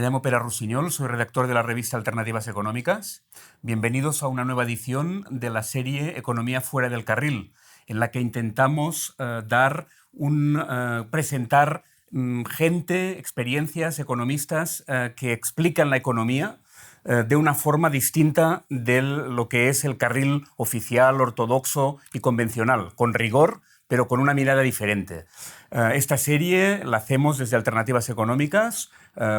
Me llamo Pere Rossinyol, soy redactor de la revista Alternativas Económicas. Bienvenidos a una nueva edición de la serie Economía fuera del carril, en la que intentamos presentar gente, experiencias, economistas que explican la economía de una forma distinta de lo que es el carril oficial, ortodoxo y convencional, con rigor, pero con una mirada diferente. Esta serie la hacemos desde Alternativas Económicas,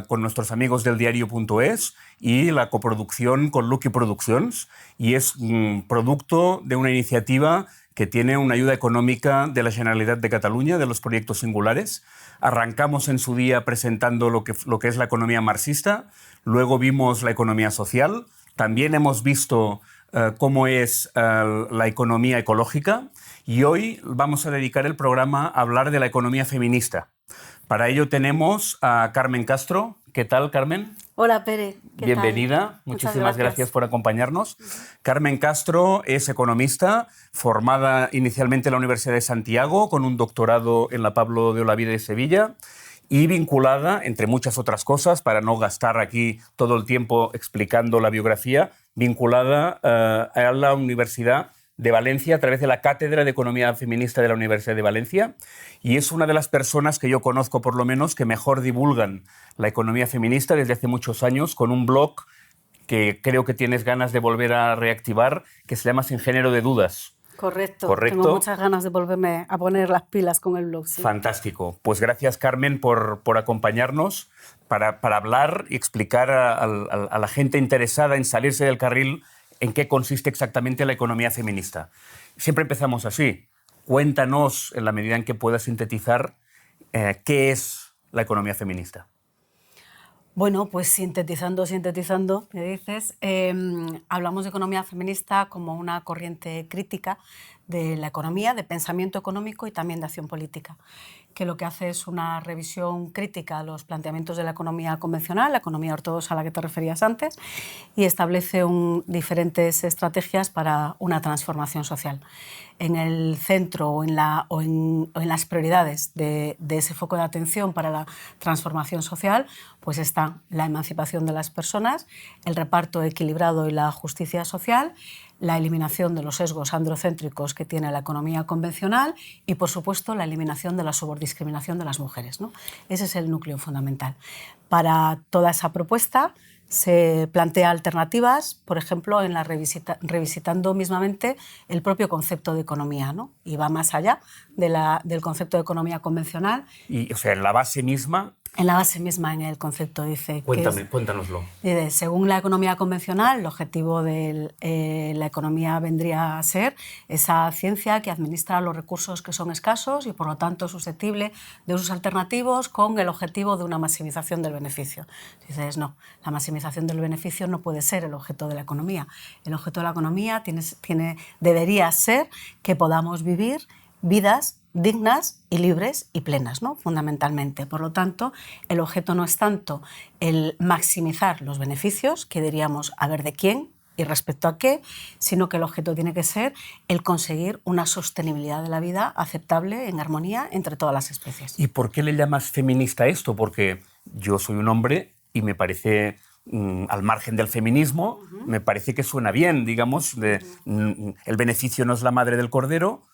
con nuestros amigos del diario.es y la coproducción con Lucky Productions, y es producto de una iniciativa que tiene una ayuda económica de la Generalitat de Cataluña, de los proyectos singulares. Arrancamos en su día presentando lo que es la economía marxista, luego vimos la economía social, también hemos visto cómo es la economía ecológica, y hoy vamos a dedicar el programa a hablar de la economía feminista. Para ello tenemos a Carmen Castro. ¿Qué tal, Carmen? Hola, Pere. Bienvenida. Muchísimas gracias por acompañarnos. Carmen Castro es economista, formada inicialmente en la Universidad de Santiago, con un doctorado en la Pablo de Olavide de Sevilla, y vinculada, entre muchas otras cosas, para no gastar aquí todo el tiempo explicando la biografía, vinculada a la Universidad de Valencia a través de la Cátedra de Economía Feminista de la Universidad de Valencia, y es una de las personas que yo conozco, por lo menos, que mejor divulgan la economía feminista desde hace muchos años, con un blog que creo que tienes ganas de volver a reactivar, que se llama Sin Género de Dudas. Correcto. Tengo muchas ganas de volverme a poner las pilas con el blog. Sí. Fantástico. Pues gracias, Carmen, por acompañarnos para hablar y explicar a la gente interesada en salirse del carril en qué consiste exactamente la economía feminista. Siempre empezamos así. Cuéntanos, en la medida en que puedas sintetizar, qué es la economía feminista. Bueno, pues sintetizando, me dices, hablamos de economía feminista como una corriente crítica de la economía, de pensamiento económico y también de acción política, que lo que hace es una revisión crítica a los planteamientos de la economía convencional, la economía ortodoxa a la que te referías antes, y establece diferentes estrategias para una transformación social. En el centro o en las prioridades de ese foco de atención para la transformación social, pues está la emancipación de las personas, el reparto equilibrado y la justicia social, la eliminación de los sesgos androcéntricos que tiene la economía convencional y, por supuesto, la eliminación de la subordiscriminación de las mujeres, ¿no? Ese es el núcleo fundamental. Para toda esa propuesta se plantea alternativas, por ejemplo, revisitando mismamente el propio concepto de economía, ¿no? Y va más allá del concepto de economía convencional. Y, o sea, en la base misma... En la base misma, en el concepto, dice... Cuéntanoslo. Según la economía convencional, el objetivo de la economía vendría a ser esa ciencia que administra los recursos que son escasos y, por lo tanto, susceptible de usos alternativos con el objetivo de una maximización del beneficio. Dices, no, la maximización del beneficio no puede ser el objeto de la economía. El objeto de la economía debería ser que podamos vivir vidas dignas y libres y plenas, ¿no? Fundamentalmente. Por lo tanto, el objeto no es tanto el maximizar los beneficios, que diríamos a ver de quién y respecto a qué, sino que el objeto tiene que ser el conseguir una sostenibilidad de la vida aceptable, en armonía entre todas las especies. ¿Y por qué le llamas feminista esto? Porque yo soy un hombre y me parece... al margen del feminismo, me parece que suena bien, digamos, el beneficio no es la madre del cordero,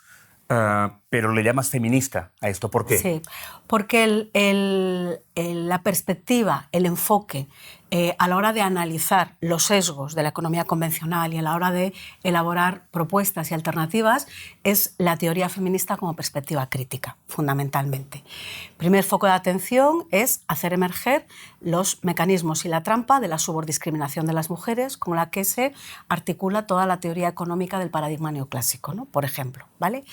pero le llamas feminista a esto. ¿Por qué? Sí, porque la perspectiva, el enfoque a la hora de analizar los sesgos de la economía convencional y a la hora de elaborar propuestas y alternativas es la teoría feminista como perspectiva crítica, fundamentalmente. El primer foco de atención es hacer emerger los mecanismos y la trampa de la subordiscriminación de las mujeres con la que se articula toda la teoría económica del paradigma neoclásico, ¿no? Por ejemplo, ¿vale?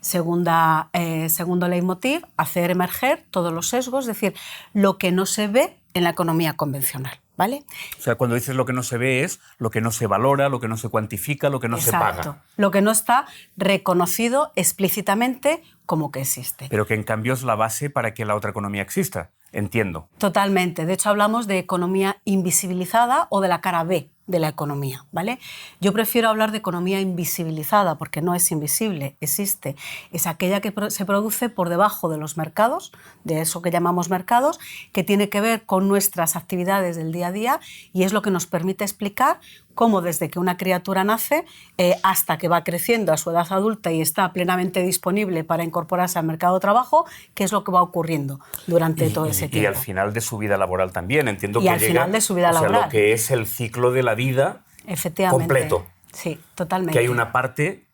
Segundo leitmotiv, hacer emerger todos los sesgos, es decir, lo que no se ve en la economía convencional, ¿vale? O sea, cuando dices lo que no se ve es lo que no se valora, lo que no se cuantifica, lo que no se paga. Lo que no está reconocido explícitamente como que existe. Pero que en cambio es la base para que la otra economía exista, entiendo. Totalmente. De hecho, hablamos de economía invisibilizada o de la cara B de la economía, ¿vale? Yo prefiero hablar de economía invisibilizada porque no es invisible, existe. Es aquella que se produce por debajo de los mercados, de eso que llamamos mercados, que tiene que ver con nuestras actividades del día a día y es lo que nos permite explicar cómo desde que una criatura nace hasta que va creciendo a su edad adulta y está plenamente disponible para incorporarse al mercado de trabajo, qué es lo que va ocurriendo durante todo ese tiempo. Y al final de su vida laboral también, entiendo y que al llega, final de su vida laboral. O sea, lo que es el ciclo de la vida completo. Sí, totalmente. Que hay una parte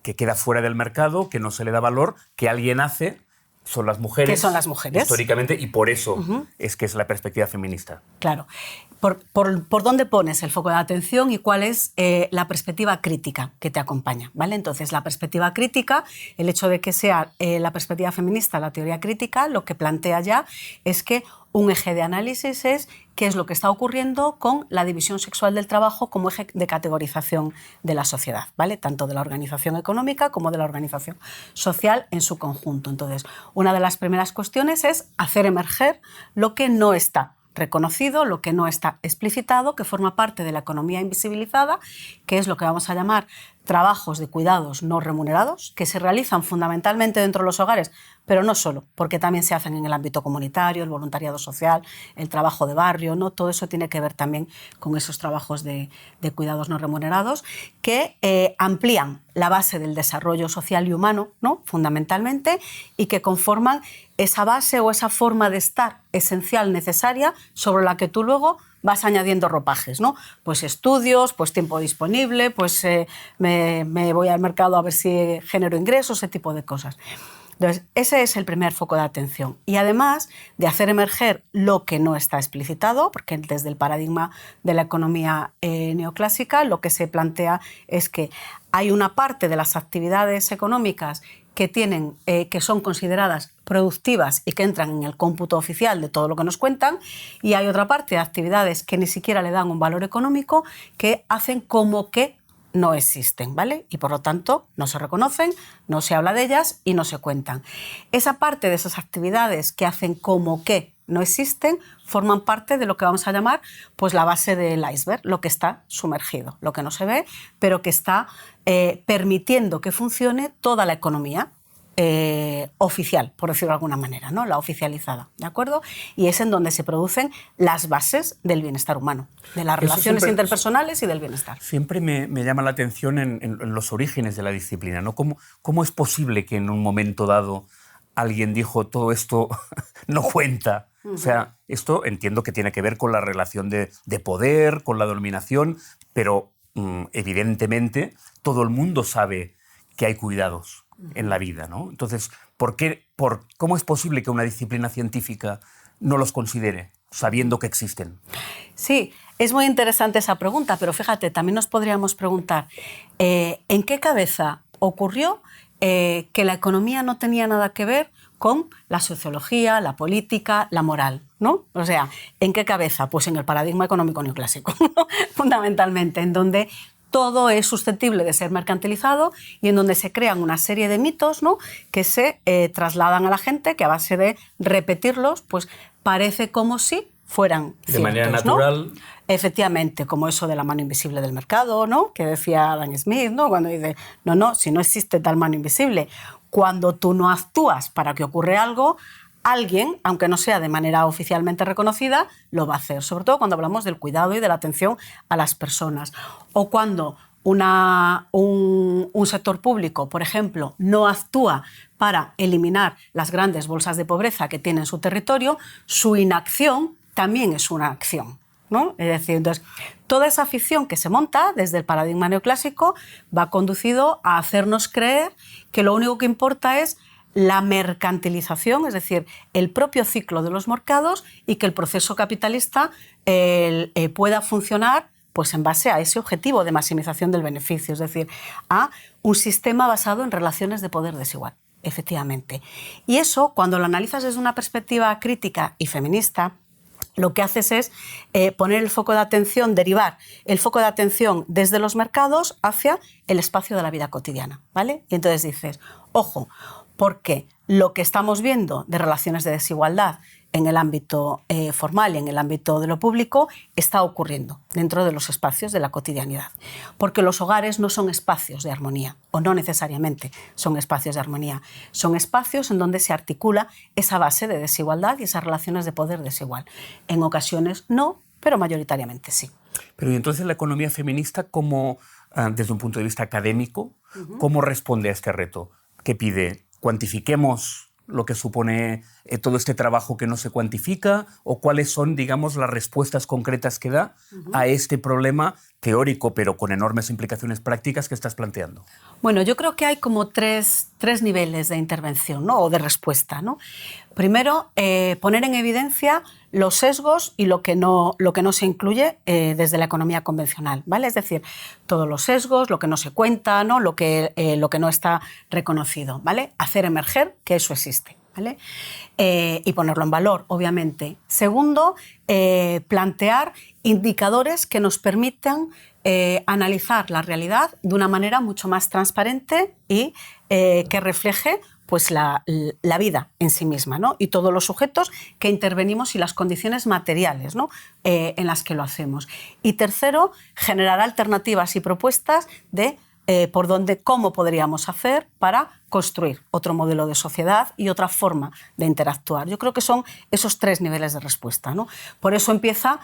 que queda fuera del mercado, que no se le da valor, que alguien hace, son las mujeres. ¿Qué son las mujeres? Históricamente, y por eso es que es la perspectiva feminista. Claro. ¿Por dónde pones el foco de atención y cuál es la perspectiva crítica que te acompaña? ¿Vale? Entonces, la perspectiva crítica, el hecho de que sea la perspectiva feminista, la teoría crítica, lo que plantea ya es que un eje de análisis es qué es lo que está ocurriendo con la división sexual del trabajo como eje de categorización de la sociedad, ¿vale? Tanto de la organización económica como de la organización social en su conjunto. Entonces, una de las primeras cuestiones es hacer emerger lo que no está reconocido, lo que no está explicitado, que forma parte de la economía invisibilizada, que es lo que vamos a llamar trabajos de cuidados no remunerados, que se realizan fundamentalmente dentro de los hogares, pero no solo, porque también se hacen en el ámbito comunitario, el voluntariado social, el trabajo de barrio, ¿no? Todo eso tiene que ver también con esos trabajos de cuidados no remunerados, que amplían la base del desarrollo social y humano, ¿no? Fundamentalmente, y que conforman esa base o esa forma de estar esencial, necesaria, sobre la que tú luego vas añadiendo ropajes, ¿no? Pues estudios, pues tiempo disponible, pues me voy al mercado a ver si genero ingresos, ese tipo de cosas. Entonces, ese es el primer foco de atención. Y además de hacer emerger lo que no está explicitado, porque desde el paradigma de la economía neoclásica lo que se plantea es que hay una parte de las actividades económicas que son consideradas productivas y que entran en el cómputo oficial de todo lo que nos cuentan, y hay otra parte de actividades que ni siquiera le dan un valor económico, que hacen como que no existen, ¿vale? Y por lo tanto no se reconocen, no se habla de ellas y no se cuentan. Esa parte de esas actividades que hacen como que no existen forman parte de lo que vamos a llamar pues la base del iceberg, lo que está sumergido, lo que no se ve, pero que está permitiendo que funcione toda la economía oficial, por decirlo de alguna manera, ¿no? La oficializada, ¿de acuerdo? Y es en donde se producen las bases del bienestar humano, de las relaciones interpersonales y del bienestar. Siempre me llama la atención en los orígenes de la disciplina, ¿no? ¿Cómo es posible que en un momento dado alguien dijo todo esto no cuenta? O sea, esto entiendo que tiene que ver con la relación de poder, con la dominación, pero evidentemente todo el mundo sabe que hay cuidados en la vida, ¿no? Entonces, ¿cómo es posible que una disciplina científica no los considere, sabiendo que existen? Sí, es muy interesante esa pregunta, pero fíjate, también nos podríamos preguntar ¿en qué cabeza ocurrió que la economía no tenía nada que ver con la sociología, la política, la moral, ¿no? O sea, ¿en qué cabeza? Pues en el paradigma económico neoclásico, fundamentalmente, en donde todo es susceptible de ser mercantilizado y en donde se crean una serie de mitos, ¿no? Que se trasladan a la gente, que a base de repetirlos, pues parece como si fueran ciertos, de manera natural, ¿no? Efectivamente, como eso de la mano invisible del mercado, ¿no? Que decía Adam Smith, ¿no? Cuando dice, no, si no existe tal mano invisible, cuando tú no actúas para que ocurra algo, alguien, aunque no sea de manera oficialmente reconocida, lo va a hacer, sobre todo cuando hablamos del cuidado y de la atención a las personas. O cuando un sector público, por ejemplo, no actúa para eliminar las grandes bolsas de pobreza que tiene en su territorio, su inacción también es una acción, ¿no? Es decir, entonces, toda esa ficción que se monta desde el paradigma neoclásico va conducido a hacernos creer que lo único que importa es la mercantilización, es decir, el propio ciclo de los mercados, y que el proceso capitalista pueda funcionar pues en base a ese objetivo de maximización del beneficio, es decir, a un sistema basado en relaciones de poder desigual, efectivamente. Y eso, cuando lo analizas desde una perspectiva crítica y feminista, lo que haces es poner el foco de atención, derivar el foco de atención desde los mercados hacia el espacio de la vida cotidiana, ¿vale? Y entonces dices, ojo, porque lo que estamos viendo de relaciones de desigualdad en el ámbito formal y en el ámbito de lo público, está ocurriendo dentro de los espacios de la cotidianidad. Porque los hogares no son espacios de armonía, o no necesariamente son espacios de armonía. Son espacios en donde se articula esa base de desigualdad y esas relaciones de poder desigual. En ocasiones no, pero mayoritariamente sí. Pero ¿y entonces la economía feminista, cómo, desde un punto de vista académico, cómo responde a este reto? ¿Qué pide? ¿Cuantifiquemos lo que supone todo este trabajo que no se cuantifica? ¿O cuáles son, digamos, las respuestas concretas que da a este problema teórico, pero con enormes implicaciones prácticas que estás planteando? Bueno, yo creo que hay como tres niveles de intervención, ¿no? O de respuesta, ¿no? Primero, poner en evidencia los sesgos y lo que no se incluye desde la economía convencional, ¿vale? Es decir, todos los sesgos, lo que no se cuenta, ¿no? Lo que no está reconocido, ¿vale? Hacer emerger que eso existe, ¿vale? Y ponerlo en valor, obviamente. Segundo, plantear indicadores que nos permitan analizar la realidad de una manera mucho más transparente y que refleje pues la vida en sí misma, ¿no? Y todos los sujetos que intervenimos y las condiciones materiales, ¿no? En las que lo hacemos. Y tercero, generar alternativas y propuestas de cómo podríamos hacer para construir otro modelo de sociedad y otra forma de interactuar. Yo creo que son esos tres niveles de respuesta, ¿no? Por eso empieza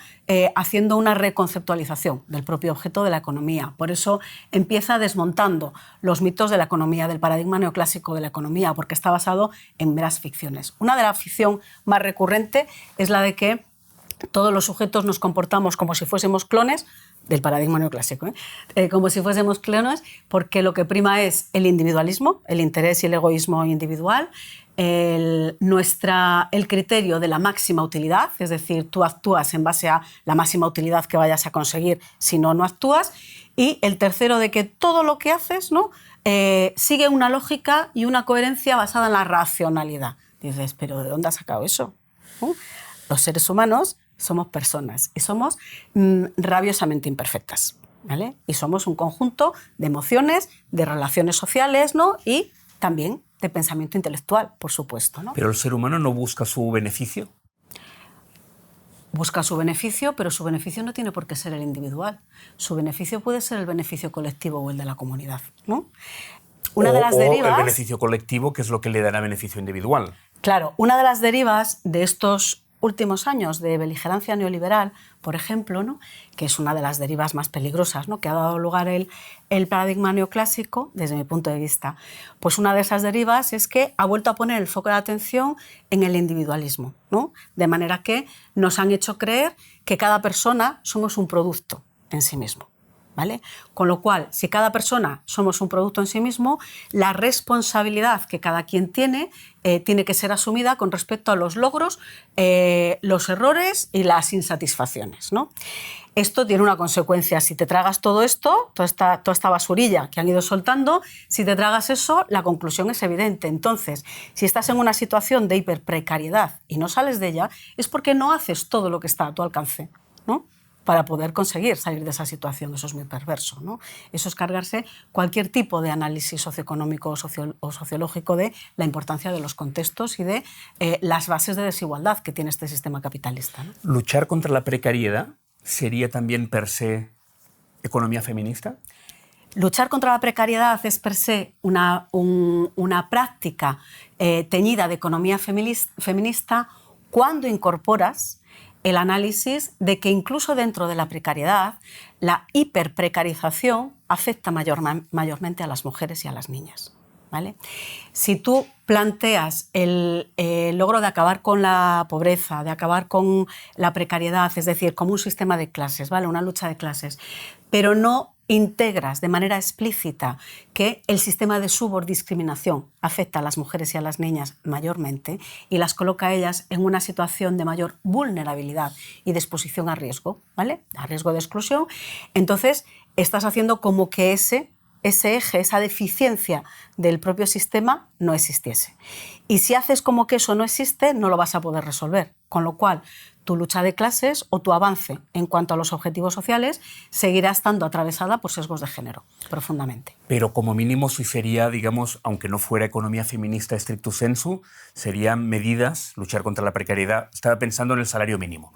haciendo una reconceptualización del propio objeto de la economía. Por eso empieza desmontando los mitos de la economía, del paradigma neoclásico de la economía, porque está basado en meras ficciones. Una de la ficción más recurrente es la de que todos los sujetos nos comportamos como si fuésemos clones del paradigma neoclásico, como si fuésemos clones, porque lo que prima es el individualismo, el interés y el egoísmo individual, el criterio de la máxima utilidad, es decir, tú actúas en base a la máxima utilidad que vayas a conseguir, si no, no actúas, y el tercero de que todo lo que haces, ¿no? Sigue una lógica y una coherencia basada en la racionalidad. Dices, ¿pero de dónde has sacado eso? Los seres humanos somos personas y somos rabiosamente imperfectas, ¿vale? Y somos un conjunto de emociones, de relaciones sociales, ¿no? Y también de pensamiento intelectual, por supuesto, ¿no? ¿Pero el ser humano no busca su beneficio? Busca su beneficio, pero su beneficio no tiene por qué ser el individual. Su beneficio puede ser el beneficio colectivo o el de la comunidad, ¿no? Una de las derivas, el beneficio colectivo, que es lo que le dará beneficio individual. Claro, una de las derivas de estos últimos años de beligerancia neoliberal, por ejemplo, ¿no? Que es una de las derivas más peligrosas, ¿no? Que ha dado lugar el paradigma neoclásico, desde mi punto de vista, pues una de esas derivas es que ha vuelto a poner el foco de atención en el individualismo, ¿no? De manera que nos han hecho creer que cada persona somos un producto en sí mismo, ¿vale? Con lo cual, si cada persona somos un producto en sí mismo, la responsabilidad que cada quien tiene que ser asumida con respecto a los logros, los errores y las insatisfacciones, ¿no? Esto tiene una consecuencia. Si te tragas todo esto, toda esta basurilla que han ido soltando, si te tragas eso, la conclusión es evidente. Entonces, si estás en una situación de hiperprecariedad y no sales de ella, es porque no haces todo lo que está a tu alcance, ¿no? Para poder conseguir salir de esa situación. Eso es muy perverso, ¿no? Eso es cargarse cualquier tipo de análisis socioeconómico o sociológico de la importancia de los contextos y de las bases de desigualdad que tiene este sistema capitalista, ¿no? ¿Luchar contra la precariedad sería también per se economía feminista? Luchar contra la precariedad es per se una práctica teñida de economía feminista cuando incorporas el análisis de que incluso dentro de la precariedad, la hiperprecarización afecta mayormente a las mujeres y a las niñas, ¿vale? Si tú planteas el logro de acabar con la pobreza, de acabar con la precariedad, es decir, como un sistema de clases, ¿vale? Una lucha de clases, pero no integras de manera explícita que el sistema de subordiscriminación afecta a las mujeres y a las niñas mayormente y las coloca a ellas en una situación de mayor vulnerabilidad y de exposición a riesgo, ¿vale? A riesgo de exclusión, entonces estás haciendo como que ese eje, esa deficiencia del propio sistema no existiese. Y si haces como que eso no existe, no lo vas a poder resolver. Con lo cual, tu lucha de clases o tu avance en cuanto a los objetivos sociales seguirá estando atravesada por sesgos de género, profundamente. Pero como mínimo sí sería, digamos, aunque no fuera economía feminista stricto sensu, serían medidas, luchar contra la precariedad. Estaba pensando en el salario mínimo.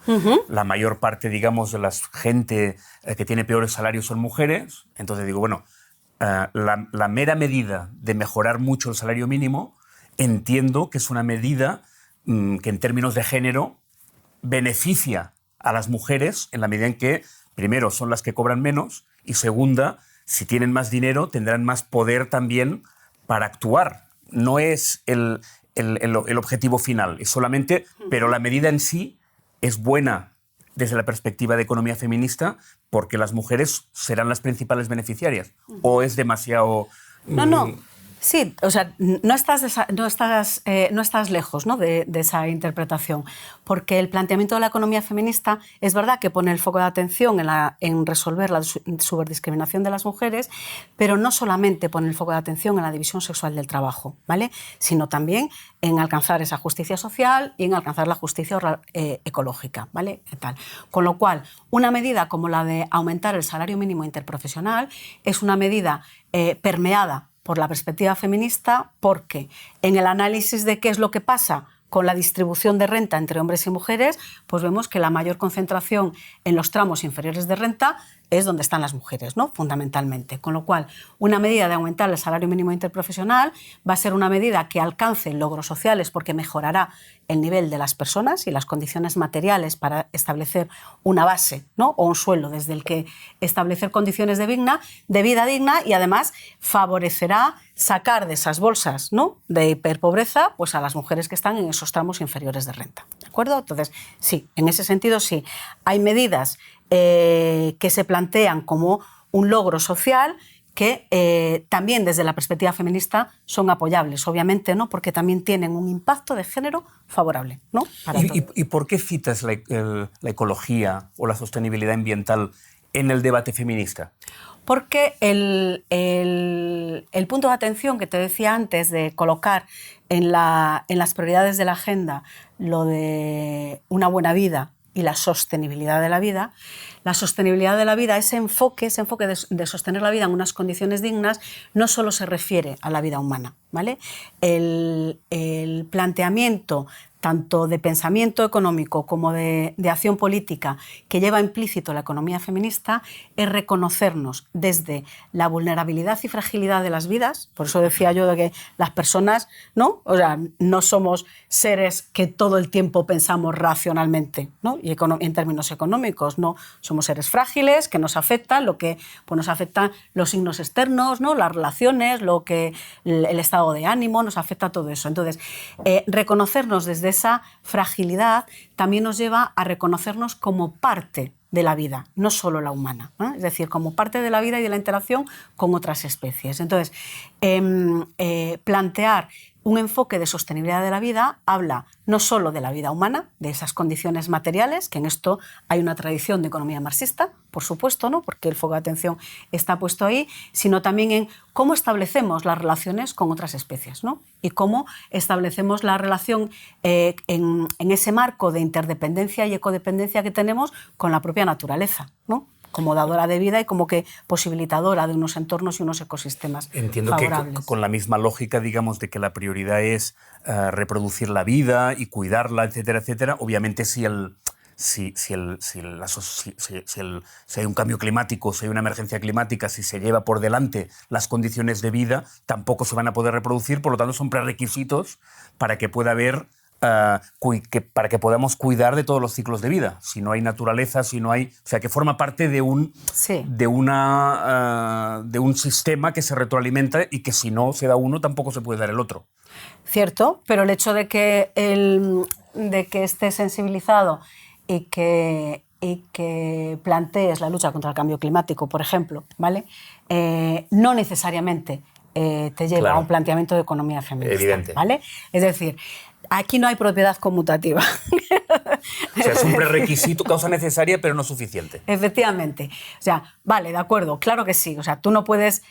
La mayor parte, digamos, de la gente que tiene peores salarios son mujeres. Entonces digo, bueno, la mera medida de mejorar mucho el salario mínimo, entiendo que es una medida que en términos de género beneficia a las mujeres en la medida en que, primero, son las que cobran menos y, segunda, si tienen más dinero, tendrán más poder también para actuar. No es el objetivo final, es solamente, pero la medida en sí es buena desde la perspectiva de economía feminista porque las mujeres serán las principales beneficiarias. ¿O es demasiado...? No. Sí, o sea, no estás lejos, ¿no?, de esa interpretación, porque el planteamiento de la economía feminista es verdad que pone el foco de atención en resolver la subdiscriminación de las mujeres, pero no solamente pone el foco de atención en la división sexual del trabajo, ¿vale?, sino también en alcanzar esa justicia social y en alcanzar la justicia ecológica, ¿vale? Tal. Con lo cual, una medida como la de aumentar el salario mínimo interprofesional es una medida permeada por la perspectiva feminista, porque en el análisis de qué es lo que pasa con la distribución de renta entre hombres y mujeres, pues vemos que la mayor concentración en los tramos inferiores de renta es donde están las mujeres, ¿no?, fundamentalmente. Con lo cual, una medida de aumentar el salario mínimo interprofesional va a ser una medida que alcance logros sociales porque mejorará el nivel de las personas y las condiciones materiales para establecer una base, ¿no?, o un suelo desde el que establecer condiciones de vida digna, y además favorecerá sacar de esas bolsas, ¿no?, de hiperpobreza pues a las mujeres que están en esos tramos inferiores de renta. ¿De acuerdo? Entonces, sí, en ese sentido sí. Hay medidas que se plantean como un logro social que también desde la perspectiva feminista son apoyables, obviamente, ¿no?, porque también tienen un impacto de género favorable, ¿no?, para ¿Y por qué citas la ecología o la sostenibilidad ambiental en el debate feminista? Porque el punto de atención que te decía antes de colocar en las prioridades de la agenda lo de una buena vida y la sostenibilidad de la vida, ese enfoque de sostener la vida en unas condiciones dignas, no solo se refiere a la vida humana, ¿vale? El planteamiento tanto de pensamiento económico como de acción política que lleva implícito la economía feminista es reconocernos desde la vulnerabilidad y fragilidad de las vidas. Por eso decía yo de que las personas, ¿no?, o sea, no somos seres que todo el tiempo pensamos racionalmente, ¿no?, y en términos económicos, no, somos seres frágiles que nos afectan, pues nos afectan los signos externos, ¿no?, las relaciones, el estado de ánimo, nos afecta todo eso. Entonces, reconocernos desde esa fragilidad también nos lleva a reconocernos como parte de la vida, no solo la humana, ¿no?, es decir, como parte de la vida y de la interacción con otras especies. Entonces, plantear un enfoque de sostenibilidad de la vida habla no solo de la vida humana, de esas condiciones materiales, que en esto hay una tradición de economía marxista, por supuesto, ¿no?, porque el foco de atención está puesto ahí, sino también en cómo establecemos las relaciones con otras especies, ¿no?, y cómo establecemos la relación en ese marco de interdependencia y ecodependencia que tenemos con la propia naturaleza, ¿no?, como dadora de vida y como que posibilitadora de unos entornos y unos ecosistemas Entiendo favorables. Que con la misma lógica, digamos, de que la prioridad es reproducir la vida y cuidarla, etcétera, etcétera. Obviamente, si hay un cambio climático, si hay una emergencia climática, si se lleva por delante las condiciones de vida, tampoco se van a poder reproducir, por lo tanto son prerequisitos para que pueda haber para que podamos cuidar de todos los ciclos de vida. Si no hay naturaleza, si no hay... O sea, que forma parte de un sistema que se retroalimenta y que si no se da uno, tampoco se puede dar el otro. Cierto, pero el hecho de que estés sensibilizado y que plantees la lucha contra el cambio climático, por ejemplo, ¿vale?, no necesariamente te lleva a un planteamiento de economía feminista. Evidente. ¿Vale? Es decir, aquí no hay propiedad conmutativa. O sea, es un prerequisito, causa necesaria, pero no suficiente. Efectivamente. O sea, vale, de acuerdo, claro que sí. O sea, tú no puedes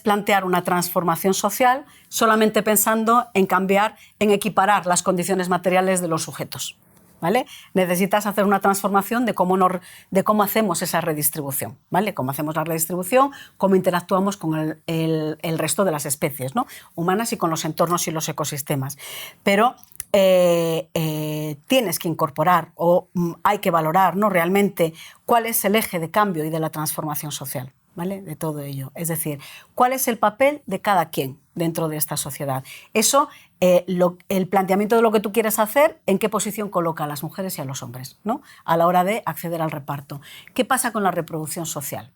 plantear una transformación social solamente pensando en cambiar, en equiparar las condiciones materiales de los sujetos. ¿vale? Necesitas hacer una transformación de cómo hacemos esa redistribución, ¿vale? Cómo hacemos la redistribución, cómo interactuamos con el resto de las especies, ¿no? Humanas y con los entornos y los ecosistemas. Pero tienes que incorporar o hay que valorar, ¿no?, realmente cuál es el eje de cambio y de la transformación social, ¿vale?, de todo ello. Es decir, cuál es el papel de cada quien dentro de esta sociedad. Eso, el planteamiento de lo que tú quieres hacer, en qué posición coloca a las mujeres y a los hombres, ¿no?, a la hora de acceder al reparto. ¿Qué pasa con la reproducción social?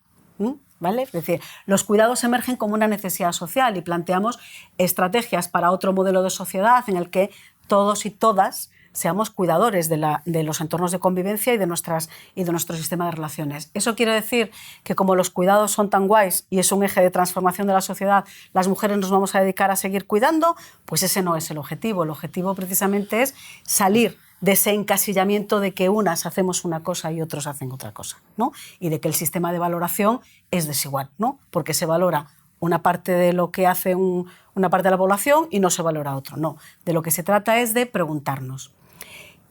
¿Vale? Es decir, los cuidados emergen como una necesidad social y planteamos estrategias para otro modelo de sociedad en el que todos y todas seamos cuidadores de los entornos de convivencia y de nuestro sistema de relaciones. Eso quiere decir que como los cuidados son tan guays y es un eje de transformación de la sociedad, las mujeres nos vamos a dedicar a seguir cuidando, pues ese no es el objetivo. El objetivo precisamente es salir de ese encasillamiento de que unas hacemos una cosa y otros hacen otra cosa, ¿no? Y de que el sistema de valoración es desigual, ¿no? Porque se valora una parte de lo que hace una parte de la población y no se valora otro. No, de lo que se trata es de preguntarnos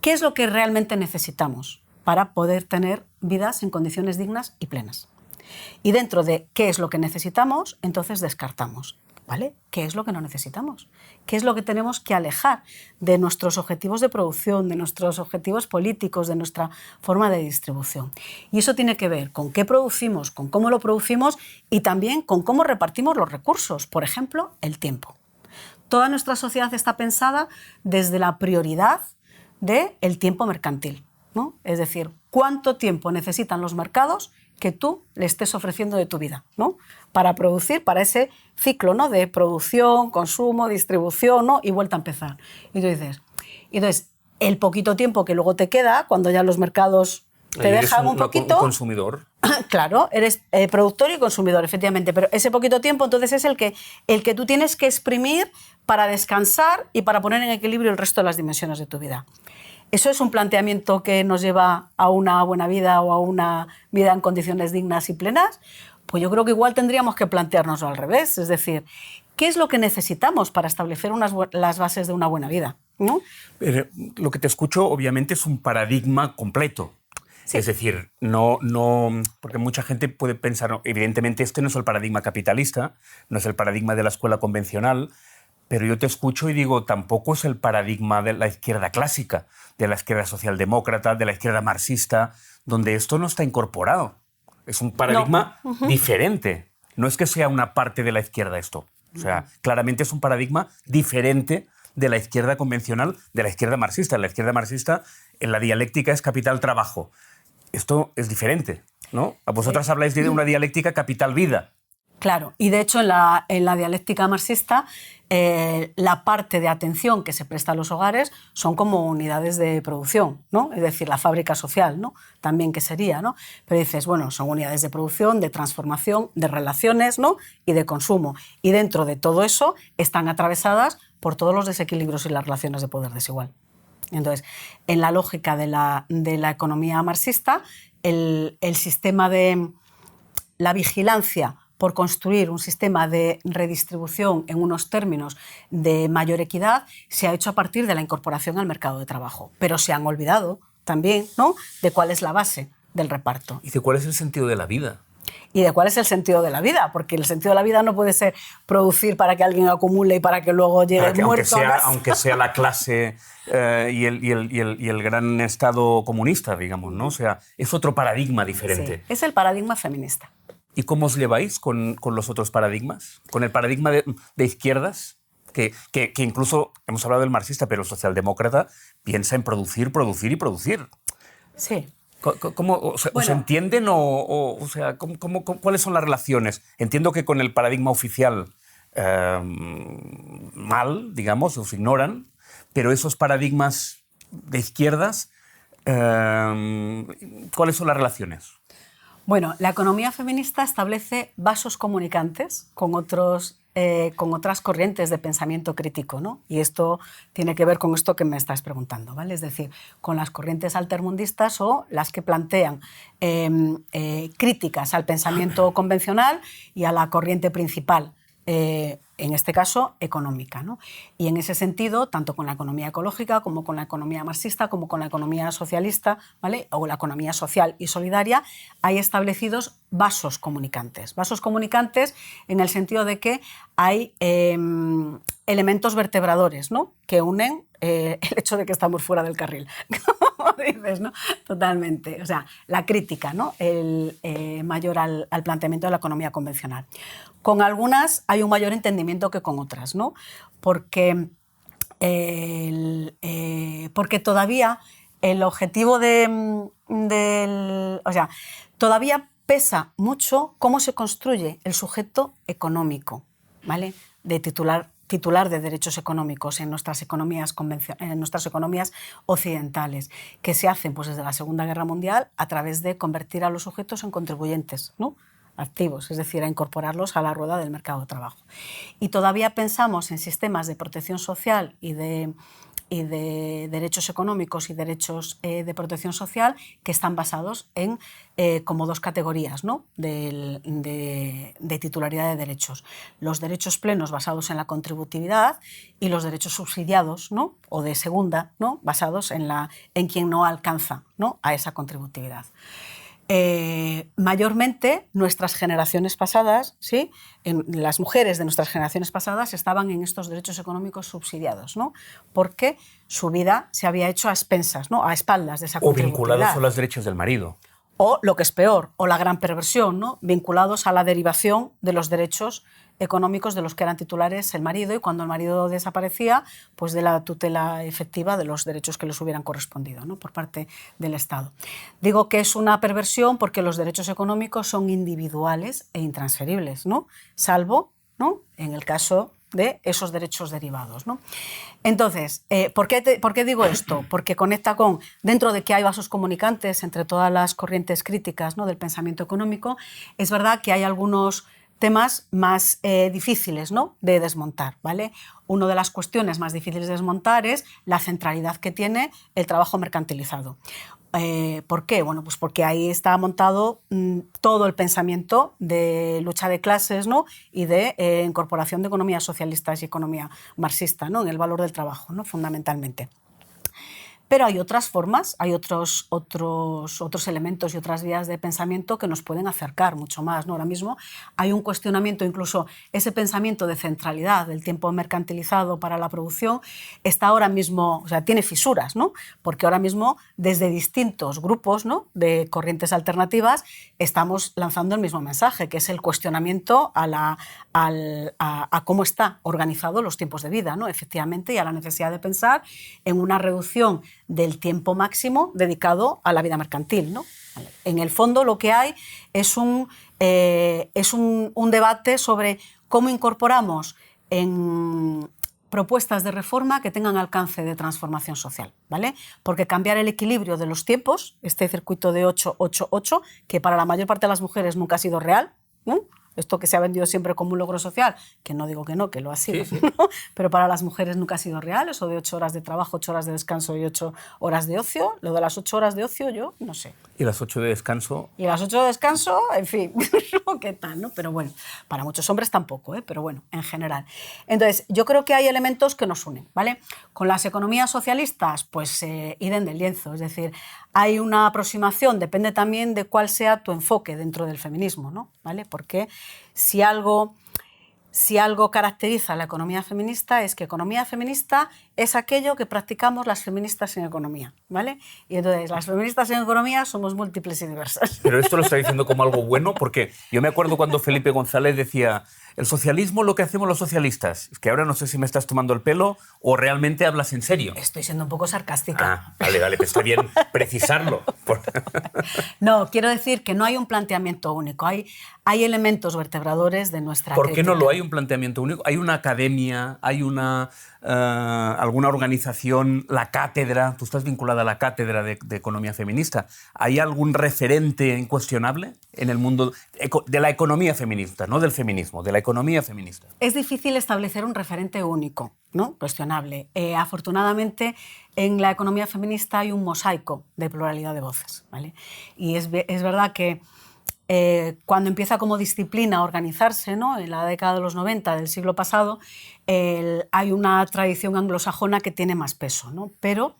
¿qué es lo que realmente necesitamos para poder tener vidas en condiciones dignas y plenas? Y dentro de qué es lo que necesitamos, entonces descartamos, ¿vale? ¿Qué es lo que no necesitamos? ¿Qué es lo que tenemos que alejar de nuestros objetivos de producción, de nuestros objetivos políticos, de nuestra forma de distribución? Y eso tiene que ver con qué producimos, con cómo lo producimos y también con cómo repartimos los recursos, por ejemplo, el tiempo. Toda nuestra sociedad está pensada desde la prioridad del tiempo mercantil, ¿no? Es decir, cuánto tiempo necesitan los mercados que tú le estés ofreciendo de tu vida, ¿no?, para producir, para ese ciclo, ¿no?, de producción, consumo, distribución, ¿no?, y vuelta a empezar. Y tú dices, entonces, el poquito tiempo que luego te queda, cuando ya los mercados te dejan un poquito... Un consumidor. Claro, eres productor y consumidor, efectivamente, pero ese poquito tiempo entonces es el que tú tienes que exprimir para descansar y para poner en equilibrio el resto de las dimensiones de tu vida. ¿Eso es un planteamiento que nos lleva a una buena vida o a una vida en condiciones dignas y plenas? Pues yo creo que igual tendríamos que planteárnoslo al revés, es decir, ¿qué es lo que necesitamos para establecer las bases de una buena vida, ¿no? Lo que te escucho, obviamente, es un paradigma completo. Sí. Es decir, no, porque mucha gente puede pensar, evidentemente, este no es el paradigma capitalista, no es el paradigma de la escuela convencional, pero yo te escucho y digo, tampoco es el paradigma de la izquierda clásica, de la izquierda socialdemócrata, de la izquierda marxista, donde esto no está incorporado. Es un paradigma diferente. No es que sea una parte de la izquierda esto. O sea, claramente es un paradigma diferente de la izquierda convencional, de la izquierda marxista. La izquierda marxista, en la dialéctica es capital-trabajo. Esto es diferente, ¿no? Vosotras habláis de una dialéctica capital-vida. Claro, y de hecho en la dialéctica marxista la parte de atención que se presta a los hogares son como unidades de producción, ¿no? Es decir, la fábrica social, ¿no?, también que sería, ¿no? Pero dices, bueno, son unidades de producción, de transformación, de relaciones, ¿no?, y de consumo. Y dentro de todo eso están atravesadas por todos los desequilibrios y las relaciones de poder desigual. Entonces, en la lógica de la economía marxista, el sistema de la vigilancia por construir un sistema de redistribución en unos términos de mayor equidad se ha hecho a partir de la incorporación al mercado de trabajo. Pero se han olvidado también, ¿no?, de cuál es la base del reparto. ¿Y de cuál es el sentido de la vida? Y de cuál es el sentido de la vida, porque el sentido de la vida no puede ser producir para que alguien acumule y para que luego llegue muerto. Aunque sea la clase y el gran Estado comunista, digamos, ¿no? O sea, es otro paradigma diferente. Sí, es el paradigma feminista. ¿Y cómo os lleváis con los otros paradigmas? ¿Con el paradigma de izquierdas? Que incluso, hemos hablado del marxista, pero el socialdemócrata piensa en producir, producir y producir. Sí. ¿Os entienden o sea, cuáles son las relaciones? Entiendo que con el paradigma oficial mal, digamos, os ignoran, pero esos paradigmas de izquierdas, ¿cuáles son las relaciones? Bueno, la economía feminista establece vasos comunicantes con otras corrientes de pensamiento crítico, ¿no? Y esto tiene que ver con esto que me estás preguntando, ¿vale? Es decir, con las corrientes altermundistas o las que plantean críticas al pensamiento convencional y a la corriente principal en este caso, económica, ¿no? Y en ese sentido, tanto con la economía ecológica como con la economía marxista, como con la economía socialista, ¿vale? O la economía social y solidaria, hay establecidos vasos comunicantes. Vasos comunicantes en el sentido de que hay elementos vertebradores, ¿no? Que unen el hecho de que estamos fuera del carril, como dices, ¿no? Totalmente. O sea, la crítica, ¿no? Mayor al planteamiento de la economía convencional. Con algunas hay un mayor entendimiento que con otras, ¿no? Porque todavía el objetivo o sea, todavía pesa mucho cómo se construye el sujeto económico, ¿vale? De titular de derechos económicos en nuestras economías occidentales, que se hacen pues, desde la Segunda Guerra Mundial a través de convertir a los sujetos en contribuyentes, ¿no? Activos, es decir, a incorporarlos a la rueda del mercado de trabajo. Y todavía pensamos en sistemas de protección social y de derechos económicos y derechos de protección social que están basados en como dos categorías, ¿no? de titularidad de derechos. Los derechos plenos basados en la contributividad y los derechos subsidiados, ¿no? O de segunda, ¿no? Basados en quien no alcanza, ¿no? A esa contributividad. Mayormente nuestras generaciones pasadas, ¿sí? Las mujeres de nuestras generaciones pasadas estaban en estos derechos económicos subsidiados, ¿no? Porque su vida se había hecho a expensas, ¿no? A espaldas de esa contributividad. O vinculados a los derechos del marido. O, lo que es peor, o la gran perversión, ¿no? Vinculados a la derivación de los derechos económicos de los que eran titulares el marido, y cuando el marido desaparecía, pues de la tutela efectiva de los derechos que les hubieran correspondido, ¿no? Por parte del Estado. Digo que es una perversión porque los derechos económicos son individuales e intransferibles, ¿no? Salvo, ¿no? En el caso de esos derechos derivados, ¿no? Entonces, ¿por qué digo esto? Porque conecta con, dentro de que hay vasos comunicantes entre todas las corrientes críticas, ¿no? Del pensamiento económico, es verdad que hay algunos temas más difíciles, ¿no? De desmontar, ¿vale? Una de las cuestiones más difíciles de desmontar es la centralidad que tiene el trabajo mercantilizado. ¿Por qué? Bueno, pues porque ahí está montado todo el pensamiento de lucha de clases, ¿no? Y de incorporación de economías socialistas y economía marxista, ¿no? En el valor del trabajo, ¿no? Fundamentalmente. Pero hay otras formas, hay otros elementos y otras vías de pensamiento que nos pueden acercar mucho más, ¿no? Ahora mismo hay un cuestionamiento, incluso ese pensamiento de centralidad del tiempo mercantilizado para la producción está ahora mismo, o sea, tiene fisuras, ¿no? Porque ahora mismo desde distintos grupos, ¿no? De corrientes alternativas estamos lanzando el mismo mensaje, que es el cuestionamiento a cómo está organizado los tiempos de vida, ¿no? Efectivamente, y a la necesidad de pensar en una reducción del tiempo máximo dedicado a la vida mercantil, ¿no? En el fondo lo que hay es un debate sobre cómo incorporamos en propuestas de reforma que tengan alcance de transformación social, ¿vale? Porque cambiar el equilibrio de los tiempos, este circuito de 8-8-8, que para la mayor parte de las mujeres nunca ha sido real, ¿no? Esto que se ha vendido siempre como un logro social, que no digo que no, que lo ha sido, sí, sí. ¿No? Pero para las mujeres nunca ha sido real, eso de 8 horas de trabajo, 8 horas de descanso y 8 horas de ocio. Lo de las 8 horas de ocio, yo no sé. ¿Y las 8 de descanso? Y las 8 de descanso, en fin, ¿qué tal? ¿No? Pero bueno, para muchos hombres tampoco, pero bueno, en general. Entonces, yo creo que hay elementos que nos unen, ¿vale? Con las economías socialistas, pues idem del lienzo, es decir, hay una aproximación, depende también de cuál sea tu enfoque dentro del feminismo, ¿no? ¿Vale? Porque si algo caracteriza a la economía feminista es que economía feminista es aquello que practicamos las feministas en economía, ¿vale? Y entonces las feministas en economía somos múltiples y diversas. Pero esto lo está diciendo como algo bueno, porque yo me acuerdo cuando Felipe González decía: el socialismo es lo que hacemos los socialistas. Es que ahora no sé si me estás tomando el pelo o realmente hablas en serio. Estoy siendo un poco sarcástica. Vale, pero está bien precisarlo. No, quiero decir que no hay un planteamiento único, hay elementos vertebradores de nuestra ¿Por qué crítica. no lo hay un planteamiento único? ¿Hay una academia, hay alguna organización, la cátedra? Tú estás vinculada a la cátedra de economía feminista. ¿Hay algún referente incuestionable en el mundo de la economía feminista, no del feminismo, de la economía feminista? Es difícil establecer un referente único, ¿no? Cuestionable. Afortunadamente, en la economía feminista hay un mosaico de pluralidad de voces, ¿vale? Y es verdad que cuando empieza como disciplina a organizarse, ¿no? En la década de los 90 del siglo pasado, hay una tradición anglosajona que tiene más peso, ¿no? Pero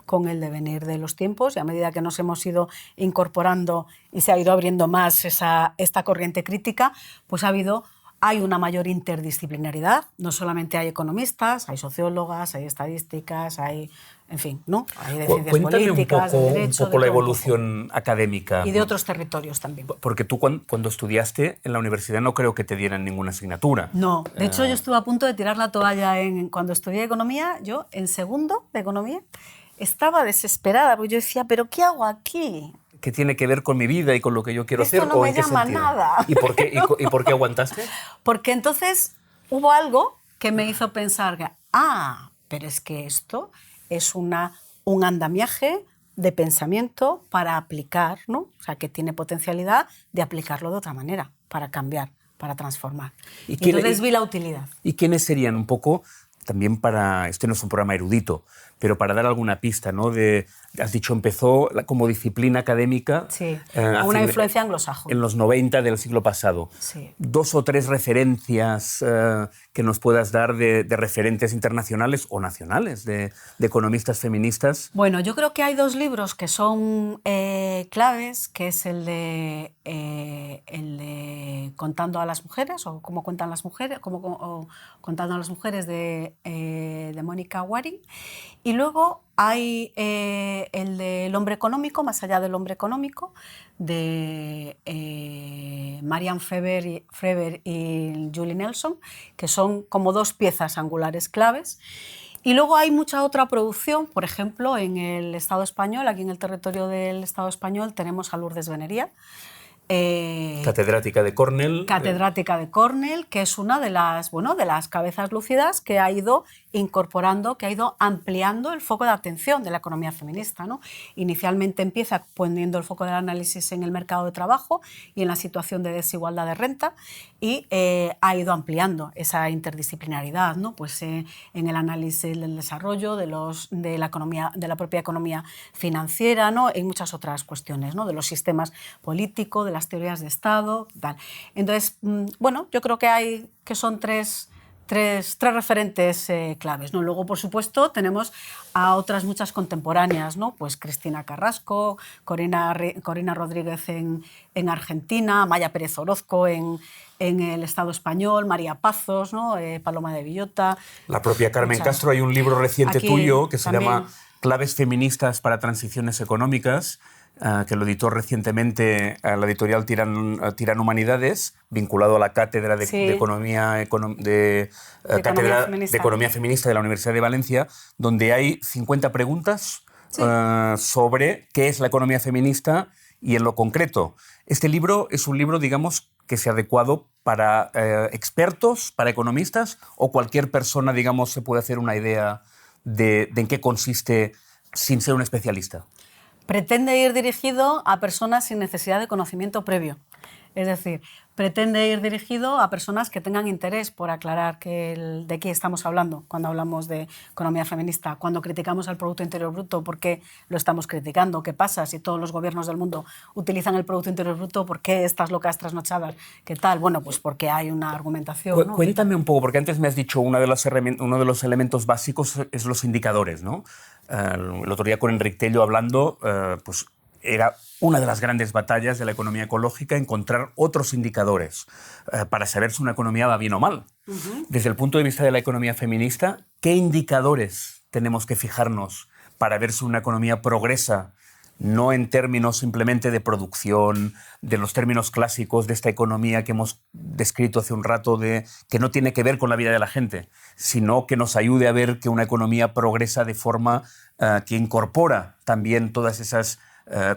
con el devenir de los tiempos y a medida que nos hemos ido incorporando y se ha ido abriendo más esta corriente crítica, pues hay una mayor interdisciplinaridad. No solamente hay economistas, hay sociólogas, hay estadísticas, en fin, ¿no? Hay de ciencias políticas, de derecho, un poco de la todo un evolución académica. Y de otros territorios también. Porque tú cuando estudiaste en la universidad no creo que te dieran ninguna asignatura. No, de hecho yo estuve a punto de tirar la toalla cuando estudié economía. Yo en segundo de economía estaba desesperada porque yo decía, ¿pero qué hago aquí? ¿Qué tiene que ver con mi vida y con lo que yo quiero hacer? Esto no me llama nada. ¿Y por qué aguantaste? Porque entonces hubo algo que me hizo pensar que, pero es que esto es un andamiaje de pensamiento para aplicar, ¿no? O sea, que tiene potencialidad de aplicarlo de otra manera, para cambiar, para transformar. Y entonces vi la utilidad. ¿Y quiénes serían un poco, también para, este no es un programa erudito, pero para dar alguna pista, ¿no? Has dicho, empezó como disciplina académica. Sí, una influencia anglosajona. En los 90 del siglo pasado. Sí. 2 o 3 referencias que nos puedas dar de referentes internacionales o nacionales, de economistas feministas. Bueno, yo creo que hay 2 libros que son claves, que es el de Contando a las mujeres, o Cómo cuentan las mujeres, o Contando a las mujeres de Mónica Waring. Y luego hay el de El hombre económico, Más allá del hombre económico, de Marianne Freber y Julie Nelson, que son como 2 piezas angulares claves. Y luego hay mucha otra producción, por ejemplo, en el Estado español, aquí en el territorio del Estado español tenemos a Lourdes Benería, catedrática de Cornell. Catedrática de Cornell, que es una de las cabezas lúcidas que ha ido incorporando, que ha ido ampliando el foco de atención de la economía feminista, ¿no? Inicialmente empieza poniendo el foco del análisis en el mercado de trabajo y en la situación de desigualdad de renta y ha ido ampliando esa interdisciplinaridad, ¿no? Pues, en el análisis del desarrollo, de la propia economía financiera, ¿no? Y muchas otras cuestiones, ¿no? De los sistemas políticos, de las teorías de Estado, tal. Entonces, bueno, yo creo que son tres referentes claves, ¿no? Luego, por supuesto, tenemos a otras muchas contemporáneas, ¿no? Pues Cristina Carrasco, Corina Rodríguez en Argentina, Maya Pérez Orozco en el Estado español, María Pazos, ¿no? Paloma de Villota. La propia Carmen Castro, hay un libro reciente tuyo que se llama Claves feministas para transiciones económicas, que lo editó recientemente a la editorial Tirán Humanidades, vinculado a la Cátedra de Economía Feminista de la Universidad de Valencia, donde hay 50 preguntas sobre qué es la economía feminista y en lo concreto. Este libro es un libro, digamos, que sea adecuado para expertos, para economistas, o cualquier persona, digamos, se puede hacer una idea de en qué consiste sin ser un especialista. Pretende ir dirigido a personas sin necesidad de conocimiento previo. Es decir, pretende ir dirigido a personas que tengan interés por aclarar de qué estamos hablando cuando hablamos de economía feminista, cuando criticamos al Producto Interior Bruto, ¿por qué lo estamos criticando? ¿Qué pasa si todos los gobiernos del mundo utilizan el Producto Interior Bruto? ¿Por qué estas locas trasnochadas? ¿Qué tal? Bueno, pues porque hay una argumentación, ¿no? Cuéntame un poco, porque antes me has dicho uno de los elementos básicos es los indicadores, ¿no? El otro día con Enric Tello hablando, pues era una de las grandes batallas de la economía ecológica encontrar otros indicadores para saber si una economía va bien o mal. Desde el punto de vista de la economía feminista, ¿qué indicadores tenemos que fijarnos para ver si una economía progresa? No en términos simplemente de producción, de los términos clásicos de esta economía que hemos descrito hace un rato, que no tiene que ver con la vida de la gente, sino que nos ayude a ver que una economía progresa de forma que incorpora también todas esas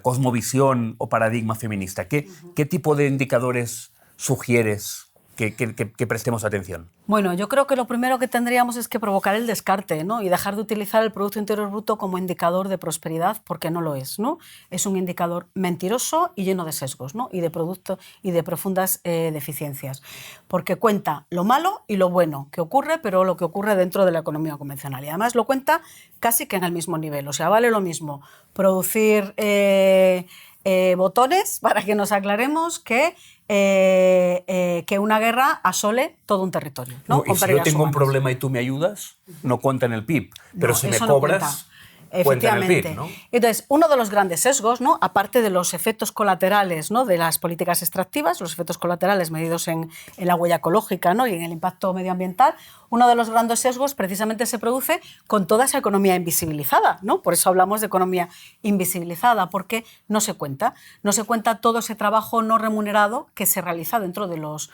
cosmovisión o paradigma feminista. ¿Qué tipo de indicadores sugieres que prestemos atención? Bueno, yo creo que lo primero que tendríamos es que provocar el descarte, ¿no? Y dejar de utilizar el Producto Interior Bruto como indicador de prosperidad, porque no lo es, ¿no? Es un indicador mentiroso y lleno de sesgos, ¿no? Y de profundas deficiencias, porque cuenta lo malo y lo bueno que ocurre, pero lo que ocurre dentro de la economía convencional. Y además lo cuenta casi que en el mismo nivel. O sea, vale lo mismo producir botones para que nos aclaremos que una guerra asole todo un territorio, ¿no? Y si yo tengo un problema y tú me ayudas, no cuenta en el PIB. Pero si me cobras, cuenta en el PIB, ¿no? Entonces, uno de los grandes sesgos, ¿no? Aparte de los efectos colaterales, ¿no? de las políticas extractivas, los efectos colaterales medidos en la huella ecológica, ¿no? y en el impacto medioambiental, uno de los grandes sesgos precisamente se produce con toda esa economía invisibilizada, ¿no? Por eso hablamos de economía invisibilizada, porque no se cuenta todo ese trabajo no remunerado que se realiza dentro de los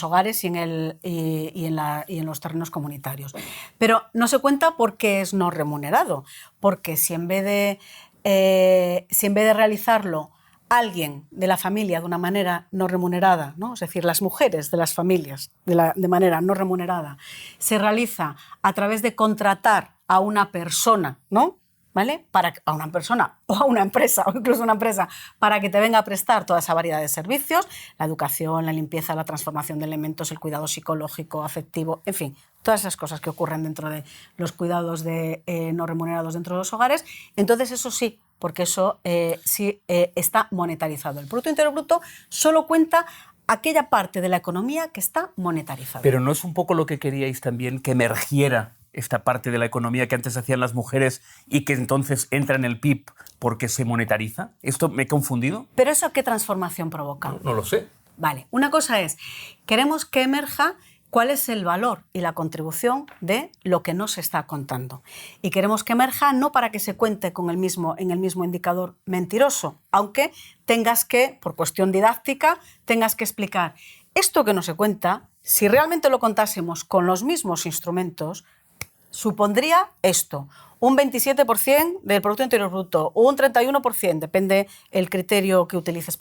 hogares y en los terrenos comunitarios. Pero no se cuenta porque es no remunerado, porque si en vez de realizarlo alguien de la familia de una manera no remunerada, ¿no? Es decir, las mujeres de las familias de manera no remunerada, se realiza a través de contratar a una persona, ¿no? ¿Vale? A una persona o a una empresa, o incluso una empresa, para que te venga a prestar toda esa variedad de servicios, la educación, la limpieza, la transformación de elementos, el cuidado psicológico, afectivo, en fin, todas esas cosas que ocurren dentro de los cuidados no remunerados dentro de los hogares. Entonces, eso sí, porque eso sí está monetarizado. El Producto Interior Bruto solo cuenta aquella parte de la economía que está monetarizada. Pero ¿no es un poco lo que queríais también, que emergiera esta parte de la economía que antes hacían las mujeres y que entonces entra en el PIB porque se monetariza? ¿Esto me he confundido? ¿Pero eso qué transformación provoca? No lo sé. Vale, una cosa es, queremos que emerja cuál es el valor y la contribución de lo que no se está contando. Y queremos que emerja no para que se cuente en el mismo indicador mentiroso, aunque tengas que, por cuestión didáctica, tengas que explicar esto que no se cuenta. Si realmente lo contásemos con los mismos instrumentos, supondría esto: un 27% del Producto Interior Bruto, o un 31%, depende el criterio que utilices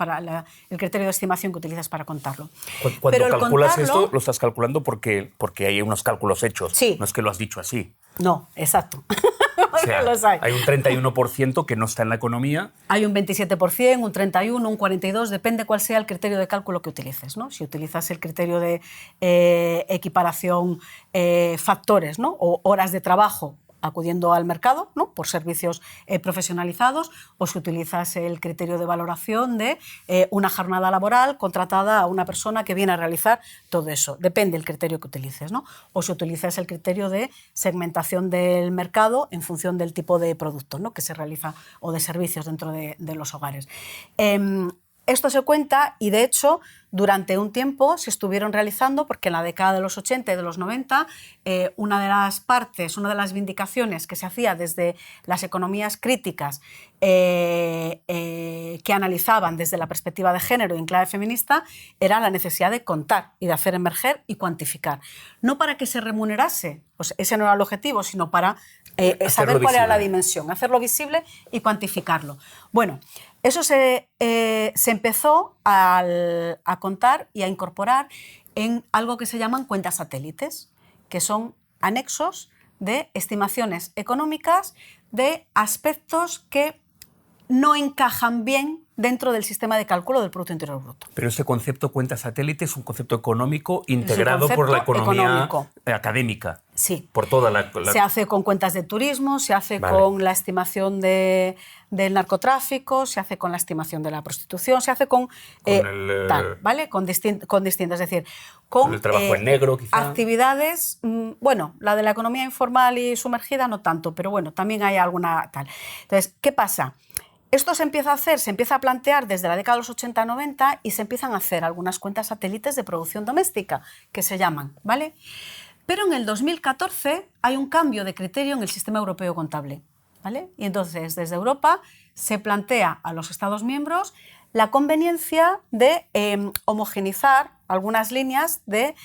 el criterio de estimación que utilices para contarlo. Cuando calculas esto, lo estás calculando porque hay unos cálculos hechos. Sí. No es que lo has dicho así. No, exacto. O sea, hay un 31% que no está en la economía. Hay un 27%, un 31%, un 42%, depende cuál sea el criterio de cálculo que utilices, ¿no? Si utilizas el criterio de equiparación factores, ¿no? o horas de trabajo acudiendo al mercado, ¿no? por servicios profesionalizados, o si utilizas el criterio de valoración de una jornada laboral contratada a una persona que viene a realizar todo eso. Depende del criterio que utilices, ¿no? O si utilizas el criterio de segmentación del mercado en función del tipo de producto, ¿no? que se realiza, o de servicios dentro de los hogares. Esto se cuenta y, de hecho, durante un tiempo se estuvieron realizando, porque en la década de los 80 y de los 90, una de las vindicaciones que se hacía desde las economías críticas que analizaban desde la perspectiva de género y en clave feminista, era la necesidad de contar y de hacer emerger y cuantificar. No para que se remunerase, pues ese no era el objetivo, sino para saber cuál era la dimensión, hacerlo visible y cuantificarlo. Bueno, eso se empezó a contar y a incorporar en algo que se llaman cuentas satélites, que son anexos de estimaciones económicas de aspectos que no encajan bien dentro del sistema de cálculo del Producto Interior Bruto. Pero ese concepto cuenta satélite es un concepto económico integrado por la economía académica. Sí. Por toda la... Se hace con cuentas de turismo, se hace con la estimación del narcotráfico, se hace con la estimación de la prostitución, se hace con ¿vale? Con distintas, es decir, con el trabajo en negro, quizá. Actividades, bueno, la de la economía informal y sumergida no tanto, pero bueno, también hay alguna tal. Entonces, ¿qué pasa? Esto se empieza a plantear desde la década de los 80-90 y se empiezan a hacer algunas cuentas satélites de producción doméstica, que se llaman, ¿vale? Pero en el 2014 hay un cambio de criterio en el sistema europeo contable, ¿vale? Y entonces desde Europa se plantea a los Estados miembros la conveniencia de homogeneizar algunas líneas de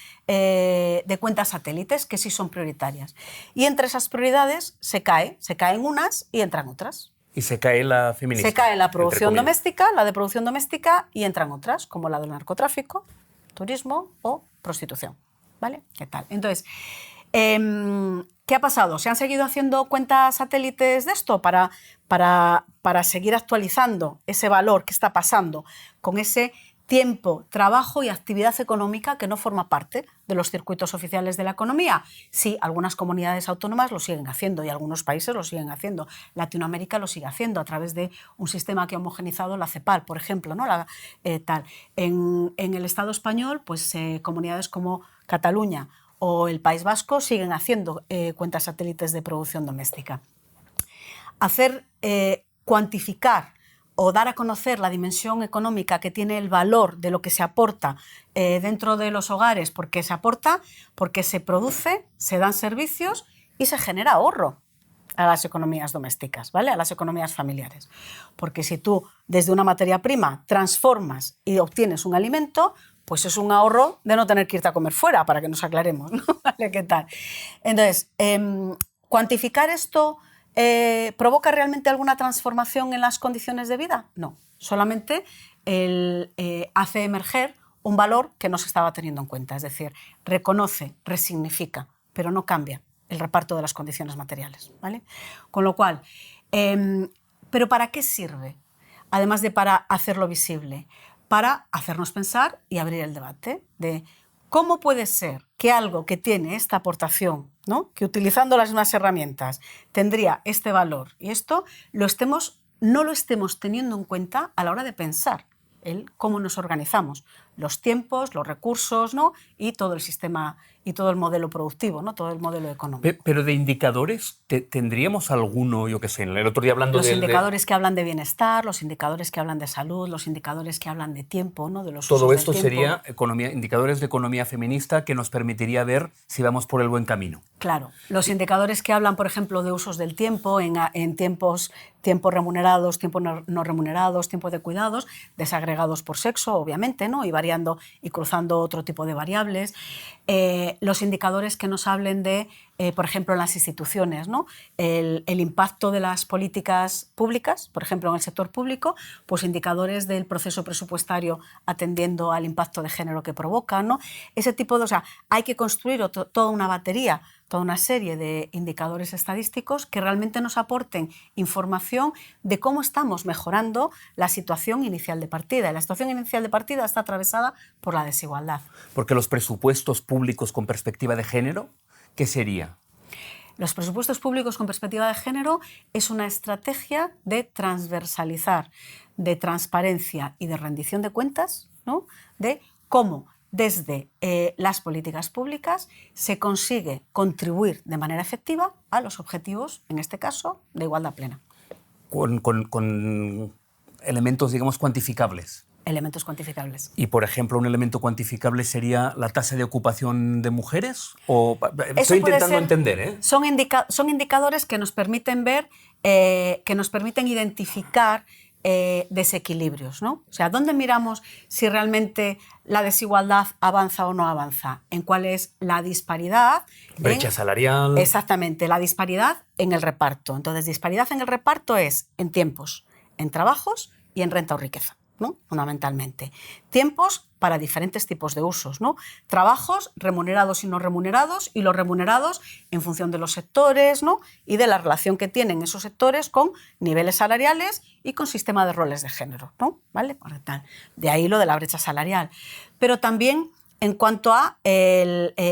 cuentas satélites que sí son prioritarias. Y entre esas prioridades se caen unas y entran otras. Y se cae la feminista. Se cae la producción doméstica, la de producción doméstica, y entran otras, como la del narcotráfico, turismo o prostitución. ¿Vale? ¿Qué tal? Entonces, ¿qué ha pasado? ¿Se han seguido haciendo cuentas satélites de esto para seguir actualizando ese valor que está pasando con ese tiempo, trabajo y actividad económica que no forma parte de los circuitos oficiales de la economía. Sí, algunas comunidades autónomas lo siguen haciendo y algunos países lo siguen haciendo. Latinoamérica lo sigue haciendo a través de un sistema que ha homogenizado la CEPAL, por ejemplo, ¿no? En el Estado español, pues comunidades como Cataluña o el País Vasco siguen haciendo cuentas satélites de producción doméstica. Cuantificar o dar a conocer la dimensión económica que tiene el valor de lo que se aporta dentro de los hogares, porque se aporta, porque se produce, se dan servicios y se genera ahorro a las economías domésticas, ¿vale? A las economías familiares. Porque si tú desde una materia prima transformas y obtienes un alimento, pues es un ahorro de no tener que irte a comer fuera, para que nos aclaremos, ¿no? ¿Vale? ¿Qué tal? Entonces, cuantificar esto... ¿provoca realmente alguna transformación en las condiciones de vida? No, solamente hace emerger un valor que no se estaba teniendo en cuenta, es decir, reconoce, resignifica, pero no cambia el reparto de las condiciones materiales, ¿vale? Con lo cual, ¿pero para qué sirve? Además de para hacerlo visible, para hacernos pensar y abrir el debate de ¿cómo puede ser que algo que tiene esta aportación, ¿no? Que utilizando las mismas herramientas tendría este valor y esto no lo estemos teniendo en cuenta a la hora de pensar cómo nos organizamos, los tiempos, los recursos, ¿no? Y todo el sistema y todo el modelo productivo, ¿no? Todo el modelo económico. Pero de indicadores, ¿tendríamos alguno, yo qué sé, el otro día hablando los indicadores que hablan de bienestar, los indicadores que hablan de salud, los indicadores que hablan de tiempo, ¿no? De los usos todo esto del tiempo. sería indicadores de economía feminista que nos permitiría ver si vamos por el buen camino. Claro, los indicadores que hablan, por ejemplo, de usos del tiempo, en tiempos remunerados, tiempos no remunerados, tiempos de cuidados, desagregados por sexo, obviamente, ¿no? Y variando y cruzando otro tipo de variables. Los indicadores que nos hablen de, por ejemplo, en las instituciones, ¿no? El impacto de las políticas públicas, por ejemplo, en el sector público, pues indicadores del proceso presupuestario atendiendo al impacto de género que provoca, ¿no? Ese tipo de, o sea, hay que construir toda una batería, toda una serie de indicadores estadísticos que realmente nos aporten información de cómo estamos mejorando la situación inicial de partida. Y la situación inicial de partida está atravesada por la desigualdad. Porque los presupuestos públicos con perspectiva de género, ¿qué sería? Los presupuestos públicos con perspectiva de género es una estrategia de transversalizar, de transparencia y de rendición de cuentas, ¿no? De cómo desde las políticas públicas se consigue contribuir de manera efectiva a los objetivos, en este caso, de igualdad plena. Con elementos, digamos, cuantificables. Elementos cuantificables. Y, por ejemplo, un elemento cuantificable sería la tasa de ocupación de mujeres. Estoy intentando entender, ¿eh? Son indicadores que nos permiten ver, que nos permiten identificar desequilibrios, ¿no? O sea, ¿dónde miramos si realmente la desigualdad avanza o no avanza? ¿En cuál es la disparidad? Brecha salarial. Exactamente, la disparidad en el reparto. Entonces, disparidad en el reparto es en tiempos, en trabajos y en renta o riqueza, ¿no? Fundamentalmente. Tiempos para diferentes tipos de usos, ¿no? Trabajos remunerados y no remunerados, y los remunerados en función de los sectores, ¿no? Y de la relación que tienen esos sectores con niveles salariales y con sistema de roles de género, ¿no? ¿Vale? De ahí lo de la brecha salarial. Pero también en cuanto a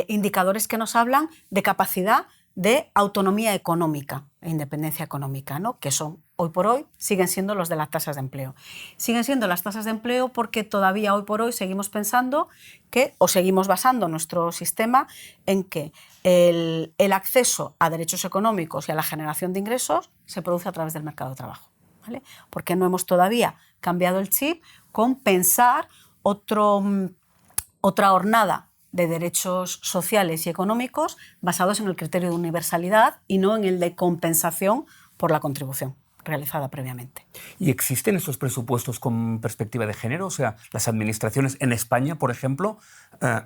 indicadores que nos hablan de capacidad de autonomía económica e independencia económica, ¿no? Que son, hoy por hoy, siguen siendo los de las tasas de empleo. Siguen siendo las tasas de empleo porque todavía hoy por hoy seguimos pensando que, o seguimos basando nuestro sistema en que el acceso a derechos económicos y a la generación de ingresos se produce a través del mercado de trabajo, ¿vale? Porque no hemos todavía cambiado el chip con pensar otra hornada de derechos sociales y económicos basados en el criterio de universalidad y no en el de compensación por la contribución realizada previamente. ¿Y existen esos presupuestos con perspectiva de género? O sea, las administraciones en España, por ejemplo,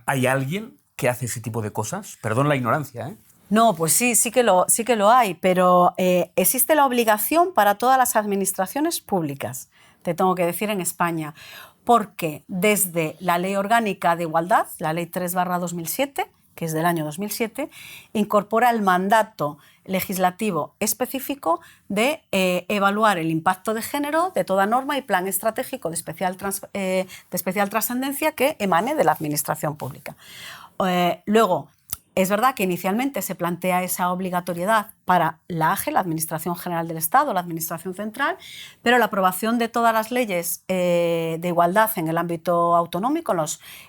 ¿hay alguien que hace ese tipo de cosas? Perdón la ignorancia, ¿eh? No, pues sí que lo hay, pero existe la obligación para todas las administraciones públicas, te tengo que decir, en España, porque desde la Ley Orgánica de Igualdad, la Ley 3/2007, que es del año 2007, incorpora el mandato legislativo específico de evaluar el impacto de género de toda norma y plan estratégico de especial trascendencia que emane de la administración pública. Luego, es verdad que inicialmente se plantea esa obligatoriedad para la AGE, la Administración General del Estado, la Administración Central, pero la aprobación de todas las leyes de igualdad en el ámbito autonómico,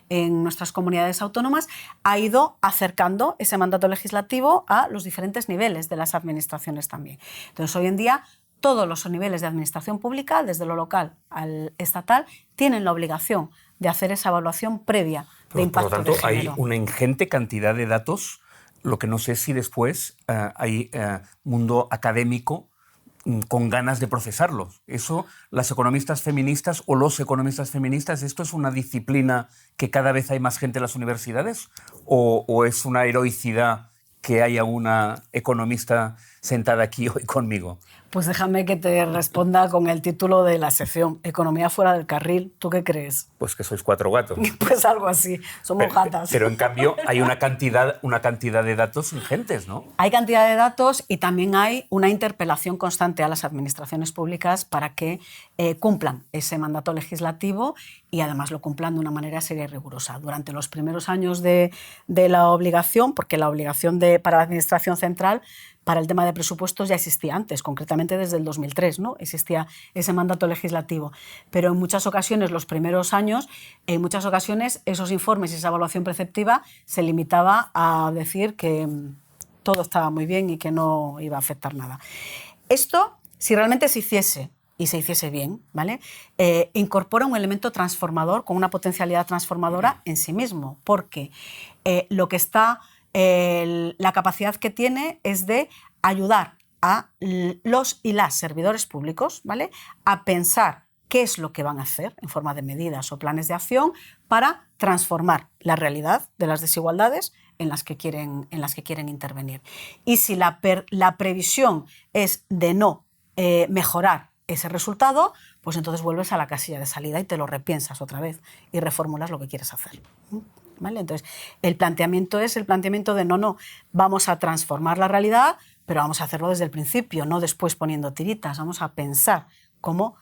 en nuestras comunidades autónomas, ha ido acercando ese mandato legislativo a los diferentes niveles de las administraciones también. Entonces, hoy en día, todos los niveles de administración pública, desde lo local al estatal, tienen la obligación de hacer esa evaluación previa de impacto de género. Por lo tanto, hay una ingente cantidad de datos. Lo que no sé si después hay mundo académico con ganas de procesarlos. Eso, las economistas feministas o los economistas feministas, ¿esto es una disciplina que cada vez hay más gente en las universidades? ¿O es una heroicidad que haya una economista sentada aquí hoy conmigo? Pues déjame que te responda con el título de la sección, Economía fuera del carril. ¿Tú qué crees? Pues que sois cuatro gatos. Pues algo así, somos gatas. Pero en cambio hay una cantidad de datos ingentes, ¿no? Hay cantidad de datos y también hay una interpelación constante a las administraciones públicas para que cumplan ese mandato legislativo y además lo cumplan de una manera seria y rigurosa. Durante los primeros años de la obligación, porque la obligación para la Administración Central para el tema de presupuestos ya existía antes, concretamente desde el 2003, ¿no? Existía ese mandato legislativo. Pero en muchas ocasiones, los primeros años, en muchas ocasiones esos informes y esa evaluación preceptiva se limitaba a decir que todo estaba muy bien y que no iba a afectar nada. Esto, si realmente se hiciese y se hiciese bien, ¿vale? Incorpora un elemento transformador con una potencialidad transformadora en sí mismo, porque lo que está... la capacidad que tiene es de ayudar a los y las servidores públicos, ¿vale?, a pensar qué es lo que van a hacer en forma de medidas o planes de acción para transformar la realidad de las desigualdades en las que quieren intervenir. Y si la previsión es de no mejorar ese resultado, pues entonces vuelves a la casilla de salida y te lo repiensas otra vez y reformulas lo que quieres hacer. ¿Vale? Entonces, el planteamiento es el planteamiento de no, vamos a transformar la realidad, pero vamos a hacerlo desde el principio, no después poniendo tiritas. Vamos a pensar cómo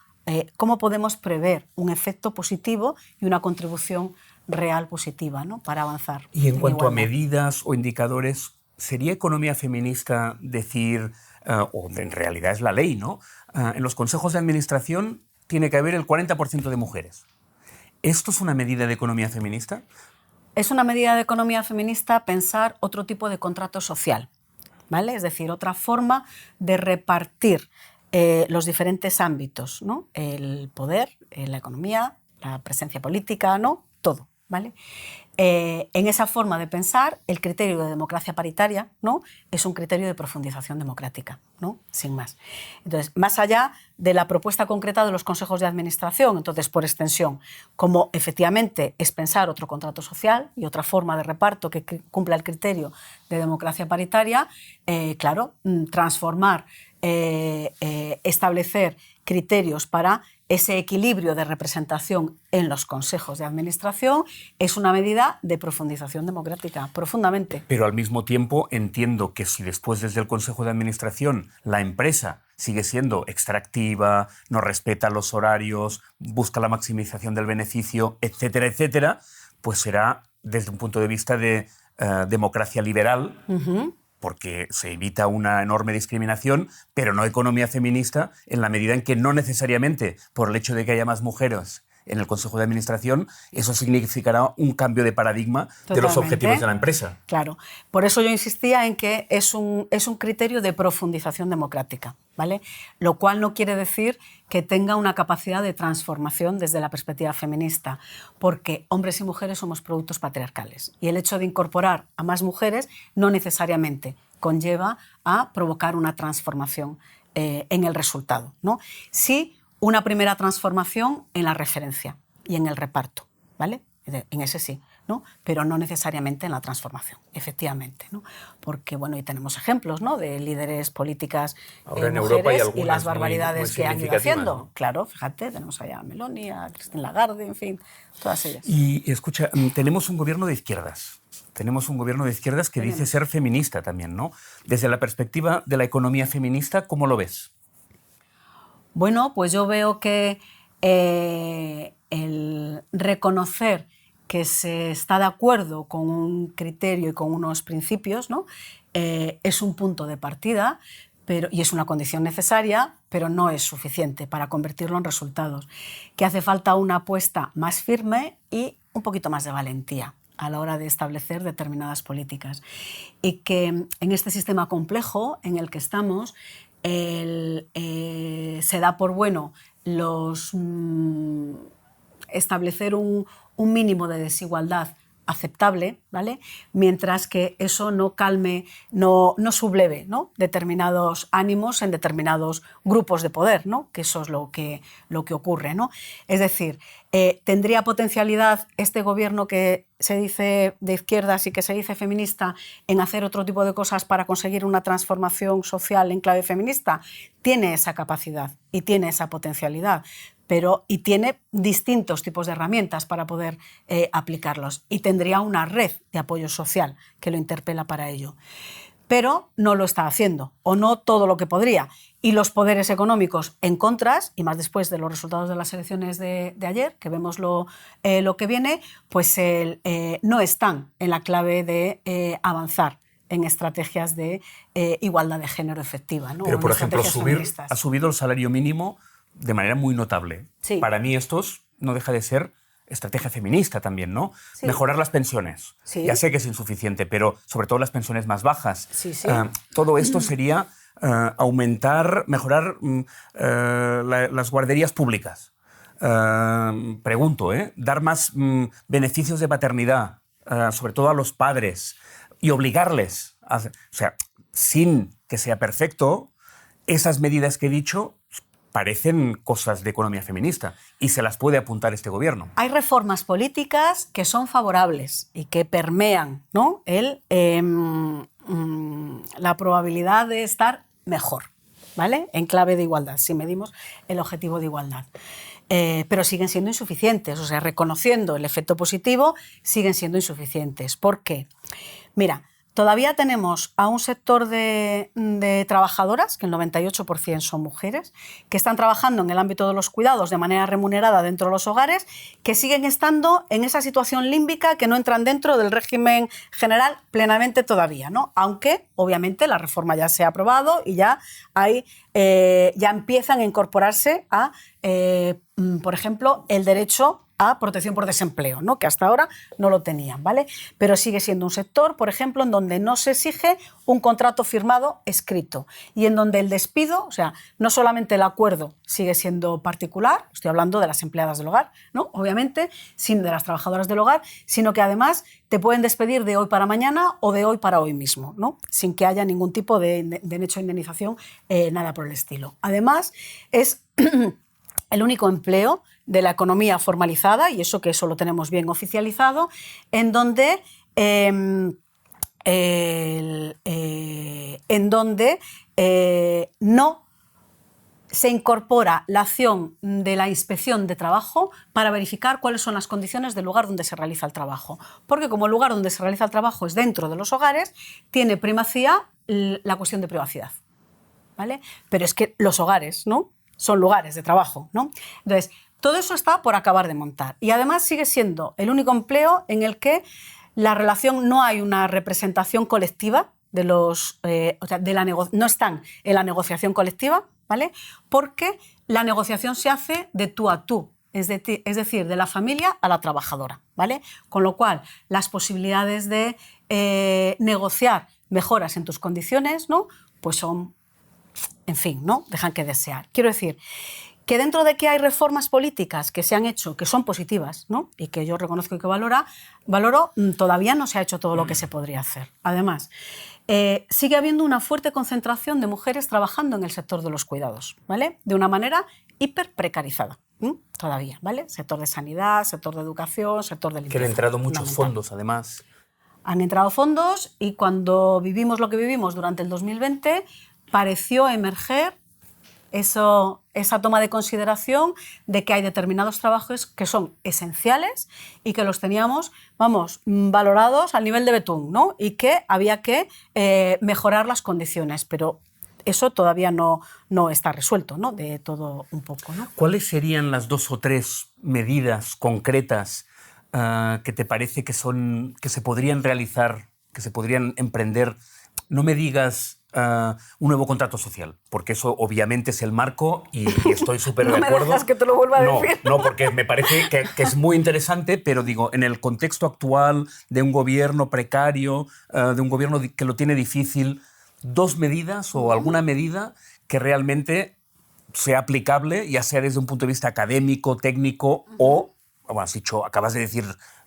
podemos prever un efecto positivo y una contribución real positiva, ¿no?, para avanzar. Y en cuanto a medidas o indicadores, ¿sería economía feminista decir, o en realidad es la ley, ¿no?, en los consejos de administración tiene que haber el 40% de mujeres? ¿Esto es una medida de economía feminista? Es una medida de economía feminista pensar otro tipo de contrato social, ¿vale? Es decir, otra forma de repartir los diferentes ámbitos, ¿no? El poder, la economía, la presencia política, ¿no?, todo, ¿vale? En esa forma de pensar, el criterio de democracia paritaria, ¿no?, es un criterio de profundización democrática, ¿no?, sin más. Entonces, más allá de la propuesta concreta de los consejos de administración, entonces, por extensión, como efectivamente es pensar otro contrato social y otra forma de reparto que cumpla el criterio de democracia paritaria, claro, transformar, establecer criterios para ese equilibrio de representación en los consejos de administración es una medida de profundización democrática, profundamente. Pero al mismo tiempo entiendo que si después desde el Consejo de Administración la empresa sigue siendo extractiva, no respeta los horarios, busca la maximización del beneficio, etcétera, etcétera, pues será desde un punto de vista de democracia liberal, porque se evita una enorme discriminación, pero no economía feminista en la medida en que no necesariamente por el hecho de que haya más mujeres en el Consejo de Administración, eso significará un cambio de paradigma de los objetivos de la empresa. Claro. Por eso yo insistía en que es un criterio de profundización democrática, ¿vale? Lo cual no quiere decir que tenga una capacidad de transformación desde la perspectiva feminista, porque hombres y mujeres somos productos patriarcales. Y el hecho de incorporar a más mujeres no necesariamente conlleva a provocar una transformación en el resultado, ¿no? Sí, una primera transformación en la referencia y en el reparto, ¿vale? En ese sí, ¿no? Pero no necesariamente en la transformación, efectivamente, ¿no? Porque, bueno, y tenemos ejemplos, ¿no?, de líderes políticas mujeres y las barbaridades que han ido haciendo. ¿No? Claro, fíjate, tenemos allá a Meloni, a Christine Lagarde, en fin, todas ellas. Y escucha, tenemos un gobierno de izquierdas. Tenemos un gobierno de izquierdas que dice ser feminista también, ¿no? Desde la perspectiva de la economía feminista, ¿cómo lo ves? Bueno, pues yo veo que el reconocer que se está de acuerdo con un criterio y con unos principios, ¿no? Es un punto de partida, y es una condición necesaria, pero no es suficiente para convertirlo en resultados. Que hace falta una apuesta más firme y un poquito más de valentía a la hora de establecer determinadas políticas. Y que en este sistema complejo en el que estamos, se da por bueno establecer un mínimo de desigualdad aceptable, ¿vale? Mientras que eso no calme, no subleve, ¿no? Determinados ánimos en determinados grupos de poder, ¿no? Que eso es lo que ocurre, ¿no? Es decir, ¿tendría potencialidad este gobierno que se dice de izquierdas y que se dice feminista en hacer otro tipo de cosas para conseguir una transformación social en clave feminista? Tiene esa capacidad y tiene esa potencialidad. Y tiene distintos tipos de herramientas para poder aplicarlos, y tendría una red de apoyo social que lo interpela para ello. Pero no lo está haciendo, o no todo lo que podría. Y los poderes económicos en contras, y más después de los resultados de las elecciones de ayer, que vemos lo que viene, pues no están en la clave de avanzar en estrategias de igualdad de género efectiva, ¿no? Pero, por ejemplo, ha subido el salario mínimo de manera muy notable. Sí. Para mí esto no deja de ser estrategia feminista también, ¿no? Sí. Mejorar las pensiones. Sí. Ya sé que es insuficiente, pero sobre todo las pensiones más bajas. Sí, sí. Todo esto sería mejorar las guarderías públicas. Pregunto, dar más beneficios de paternidad, sobre todo a los padres, y obligarles, o sea, sin que sea perfecto, esas medidas que he dicho parecen cosas de economía feminista y se las puede apuntar este gobierno. Hay reformas políticas que son favorables y que permean, ¿no? La probabilidad de estar mejor, ¿vale? En clave de igualdad, si medimos el objetivo de igualdad. Pero siguen siendo insuficientes, o sea, reconociendo el efecto positivo, siguen siendo insuficientes. ¿Por qué? Mira, todavía tenemos a un sector de trabajadoras, que el 98% son mujeres, que están trabajando en el ámbito de los cuidados de manera remunerada dentro de los hogares, que siguen estando en esa situación límbica, que no entran dentro del régimen general plenamente todavía, ¿no? Aunque, obviamente, la reforma ya se ha aprobado y ya empiezan a incorporarse a, por ejemplo, el derecho a protección por desempleo, ¿no? Que hasta ahora no lo tenían, ¿vale? Pero sigue siendo un sector, por ejemplo, en donde no se exige un contrato firmado escrito y en donde el despido, o sea, no solamente el acuerdo sigue siendo particular, estoy hablando de las empleadas del hogar, ¿no? Obviamente, sin de las trabajadoras del hogar, sino que además te pueden despedir de hoy para mañana o de hoy para hoy mismo, ¿no? Sin que haya ningún tipo de derecho a indemnización, nada por el estilo. Además, es el único empleo de la economía formalizada, y eso lo tenemos bien oficializado, en donde no se incorpora la acción de la inspección de trabajo para verificar cuáles son las condiciones del lugar donde se realiza el trabajo. Porque como el lugar donde se realiza el trabajo es dentro de los hogares, tiene primacía la cuestión de privacidad, ¿vale? Pero es que los hogares, ¿no?, son lugares de trabajo, ¿no? Entonces, todo eso está por acabar de montar. Y además sigue siendo el único empleo en el que no hay una representación colectiva de los, no están en la negociación colectiva, ¿vale? Porque la negociación se hace de tú a tú, es decir, de la familia a la trabajadora, ¿vale? Con lo cual, las posibilidades de negociar mejoras en tus condiciones, ¿no?, pues son, en fin, ¿no?, dejan que desear. Quiero decir que dentro de que hay reformas políticas que se han hecho, que son positivas, ¿no?, y que yo reconozco y que valoro, todavía no se ha hecho todo lo que se podría hacer. Además, sigue habiendo una fuerte concentración de mujeres trabajando en el sector de los cuidados, ¿vale?, de una manera hiper precarizada. Todavía, ¿vale? Sector de sanidad, sector de educación, sector de limpieza. Que han entrado muchos fondos, además. Han entrado fondos y cuando vivimos lo que vivimos durante el 2020, pareció emerger esa toma de consideración de que hay determinados trabajos que son esenciales y que los teníamos, valorados al nivel de betún, ¿no? Y que había que mejorar las condiciones, pero eso todavía no está resuelto, ¿no? De todo un poco, ¿no? ¿Cuáles serían las 2 o 3 medidas concretas que te parece que se podrían realizar, que se podrían emprender? No me digas un nuevo contrato social, porque eso obviamente es el marco y estoy súper de acuerdo. No me dejas que te lo vuelva a decir. No, porque me parece que es muy interesante, pero digo, en el contexto actual de un gobierno precario, de un gobierno que lo tiene difícil, 2 medidas o alguna medida que realmente sea aplicable, ya sea desde un punto de vista académico, técnico o, como has dicho, acabas de decir,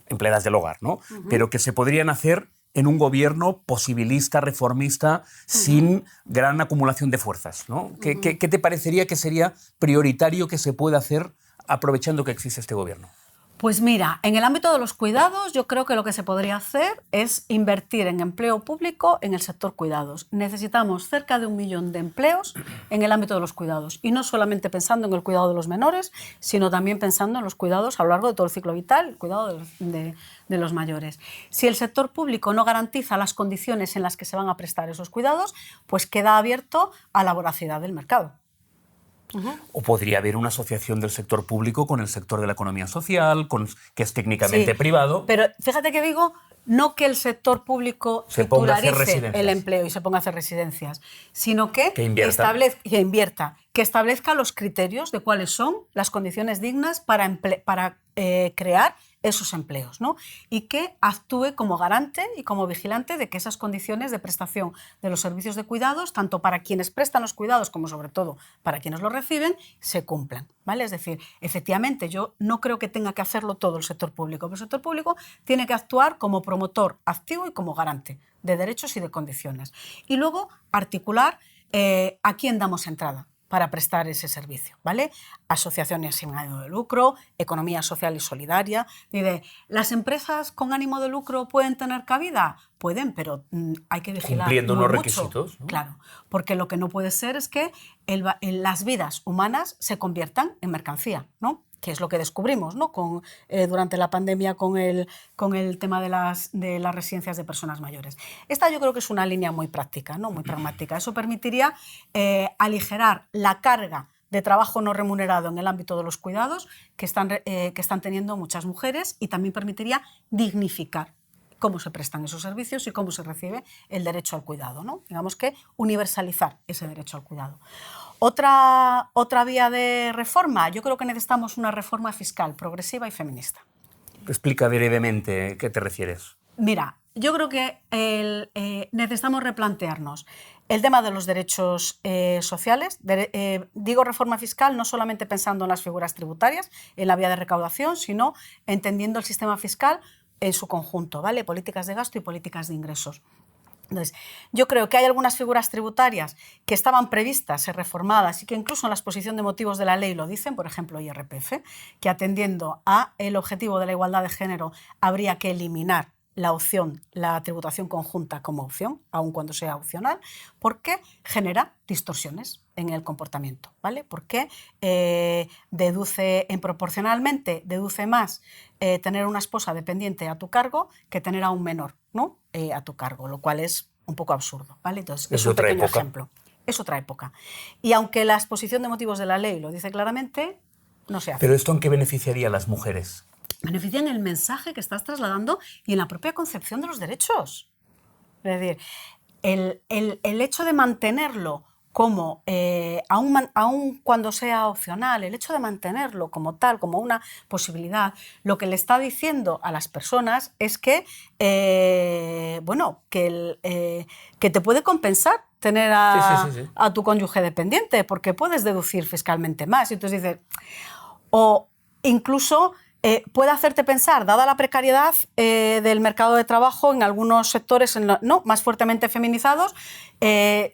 empleadas del hogar, ¿no? Pero que se podrían hacer en un gobierno posibilista, reformista, sin gran acumulación de fuerzas, ¿no? ¿Qué te parecería que sería prioritario que se pueda hacer aprovechando que existe este gobierno? Pues mira, en el ámbito de los cuidados yo creo que lo que se podría hacer es invertir en empleo público en el sector cuidados. Necesitamos cerca de 1 millón de empleos en el ámbito de los cuidados y no solamente pensando en el cuidado de los menores, sino también pensando en los cuidados a lo largo de todo el ciclo vital, el cuidado de los mayores. Si el sector público no garantiza las condiciones en las que se van a prestar esos cuidados, pues queda abierto a la voracidad del mercado. O podría haber una asociación del sector público con el sector de la economía social, que es técnicamente privado. Pero fíjate que digo, no que el sector público titularice el empleo y se ponga a hacer residencias, sino que invierta, que establezca los criterios de cuáles son las condiciones dignas para crear esos empleos, ¿no? Y que actúe como garante y como vigilante de que esas condiciones de prestación de los servicios de cuidados, tanto para quienes prestan los cuidados como sobre todo para quienes los reciben, se cumplan, ¿vale? Es decir, efectivamente, yo no creo que tenga que hacerlo todo el sector público, pero el sector público tiene que actuar como promotor activo y como garante de derechos y de condiciones. Y luego articular a quién damos entrada para prestar ese servicio, ¿vale? Asociaciones sin ánimo de lucro, economía social y solidaria. ¿Las empresas con ánimo de lucro pueden tener cabida? Pueden, pero hay que vigilar cumpliendo unos mucho. Requisitos, ¿no? Claro, porque lo que no puede ser es que las vidas humanas se conviertan en mercancía, ¿no? Que es lo que descubrimos, ¿no? Durante la pandemia con el tema de las residencias de personas mayores. Esta yo creo que es una línea muy práctica, ¿no? Muy pragmática. Eso permitiría aligerar la carga de trabajo no remunerado en el ámbito de los cuidados que están teniendo muchas mujeres y también permitiría dignificar cómo se prestan esos servicios y cómo se recibe el derecho al cuidado, ¿no? Digamos que universalizar ese derecho al cuidado. Otra vía de reforma, yo creo que necesitamos una reforma fiscal progresiva y feminista. Explica brevemente a qué te refieres. Mira, yo creo que necesitamos replantearnos el tema de los derechos sociales. Digo reforma fiscal no solamente pensando en las figuras tributarias, en la vía de recaudación, sino entendiendo el sistema fiscal en su conjunto, ¿vale? Políticas de gasto y políticas de ingresos. Entonces, yo creo que hay algunas figuras tributarias que estaban previstas, reformadas y que incluso en la exposición de motivos de la ley lo dicen, por ejemplo, IRPF, que atendiendo al objetivo de la igualdad de género habría que eliminar la tributación conjunta como opción, aun cuando sea opcional, porque genera distorsiones en el comportamiento, ¿vale? Porque proporcionalmente deduce más tener una esposa dependiente a tu cargo que tener a un menor, ¿no? A tu cargo, lo cual es un poco absurdo, ¿vale? Entonces, es un pequeño ejemplo. Es otra época. Y aunque la exposición de motivos de la ley lo dice claramente, no se hace. ¿Pero esto en qué beneficiaría a las mujeres? Beneficia en el mensaje que estás trasladando y en la propia concepción de los derechos. Es decir, el hecho de mantenerlo como, aun cuando sea opcional, el hecho de mantenerlo como tal, como una posibilidad, lo que le está diciendo a las personas es que, que te puede compensar tener a tu cónyuge dependiente, porque puedes deducir fiscalmente más. Y entonces dices, o incluso puede hacerte pensar, dada la precariedad del mercado de trabajo en algunos sectores más fuertemente feminizados,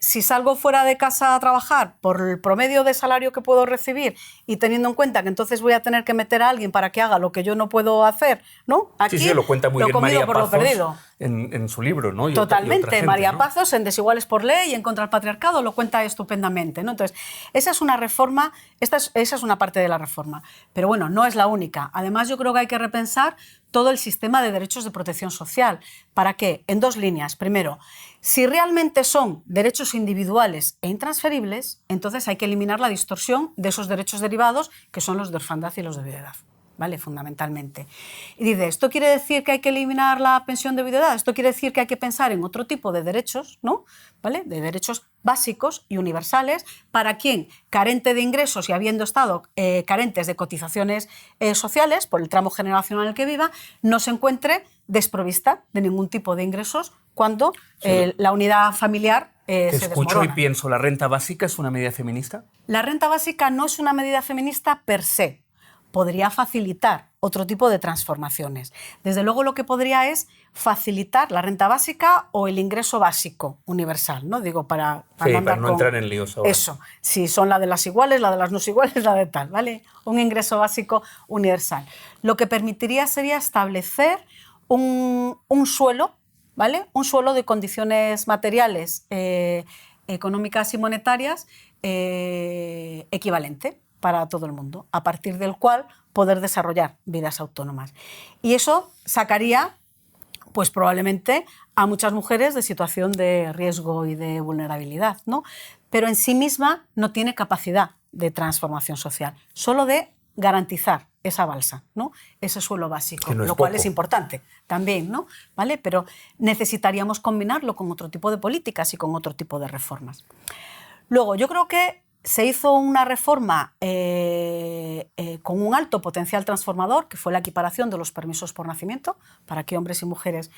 si salgo fuera de casa a trabajar por el promedio de salario que puedo recibir y teniendo en cuenta que entonces voy a tener que meter a alguien para que haga lo que yo no puedo hacer, ¿no? Aquí lo cuenta muy bien María Pazos en su libro, ¿no? Totalmente. Y otra gente, María ¿no? Pazos, en Desiguales por Ley y en Contra el Patriarcado, lo cuenta estupendamente, ¿no? Entonces, esa es una reforma, esa es una parte de la reforma. Pero bueno, no es la única. Además, yo creo que hay que repensar todo el sistema de derechos de protección social. ¿Para qué? En dos líneas. Primero, si realmente son derechos individuales e intransferibles, entonces hay que eliminar la distorsión de esos derechos derivados, que son los de orfandad y los de viudedad. ¿Vale? Fundamentalmente. Y dice, ¿esto quiere decir que hay que eliminar la pensión de viudedad? ¿Esto quiere decir que hay que pensar en otro tipo de derechos, ¿no? ¿Vale? De derechos básicos y universales para quien, carente de ingresos y habiendo estado carentes de cotizaciones sociales por el tramo generacional en el que viva, no se encuentre desprovista de ningún tipo de ingresos cuando la unidad familiar Te se escucho desmorona. y pienso, ¿la renta básica es una medida feminista? La renta básica no es una medida feminista per se. Podría facilitar otro tipo de transformaciones. Desde luego lo que podría es facilitar la renta básica o el ingreso básico universal, ¿no? Digo, para no entrar en líos ahora. Eso, si son la de las iguales, la de las no iguales, la de tal, ¿vale? Un ingreso básico universal. Lo que permitiría sería establecer un suelo, ¿vale? Un suelo de condiciones materiales, económicas y monetarias equivalente para todo el mundo, a partir del cual poder desarrollar vidas autónomas. Y eso sacaría, pues probablemente, a muchas mujeres de situación de riesgo y de vulnerabilidad, ¿no? Pero en sí misma no tiene capacidad de transformación social, solo de garantizar esa balsa, ¿no? Ese suelo básico, no es lo cual poco. es importante también, ¿no? ¿Vale? Pero necesitaríamos combinarlo con otro tipo de políticas y con otro tipo de reformas. Luego, yo creo que se hizo una reforma con un alto potencial transformador, que fue la equiparación de los permisos por nacimiento, para que hombres y mujeres,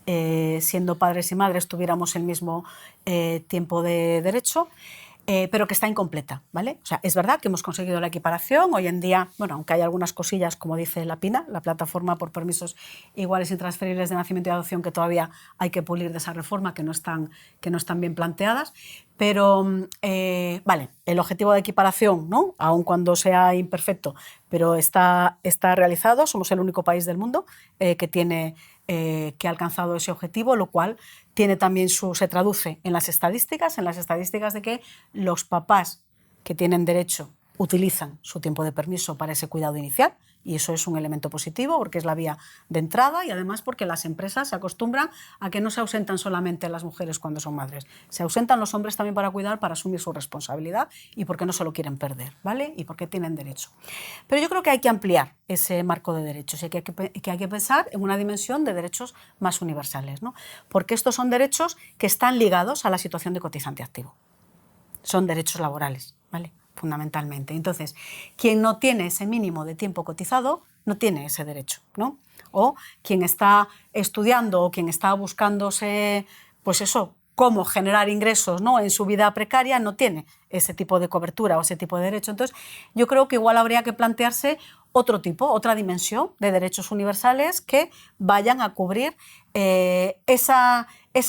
siendo padres y madres, tuviéramos el mismo tiempo de derecho, pero que está incompleta, ¿vale? O sea, es verdad que hemos conseguido la equiparación. Hoy en día, bueno, aunque hay algunas cosillas, como dice la PINA, la Plataforma por Permisos Iguales e Intransferibles de Nacimiento y Adopción, que todavía hay que pulir de esa reforma, que no están bien planteadas. Pero, vale, el objetivo de equiparación, ¿no? Aun cuando sea imperfecto, pero está realizado. Somos el único país del mundo que ha alcanzado ese objetivo, lo cual tiene también se traduce en las estadísticas de que los papás que tienen derecho utilizan su tiempo de permiso para ese cuidado inicial, y eso es un elemento positivo porque es la vía de entrada, y además porque las empresas se acostumbran a que no se ausentan solamente las mujeres cuando son madres, se ausentan los hombres también para cuidar, para asumir su responsabilidad y porque no se lo quieren perder, ¿vale? Y porque tienen derecho. Pero yo creo que hay que ampliar ese marco de derechos y que hay que pensar en una dimensión de derechos más universales, ¿no? Porque estos son derechos que están ligados a la situación de cotizante activo. Son derechos laborales, ¿vale? Fundamentalmente. Entonces, quien no tiene ese mínimo de tiempo cotizado no tiene ese derecho, ¿no? O quien está estudiando o quien está buscándose, pues eso, cómo generar ingresos, ¿no?, en su vida precaria, no tiene ese tipo de cobertura o ese tipo de derecho. Entonces, yo creo que igual habría que plantearse otra dimensión de derechos universales que vayan a cubrir esa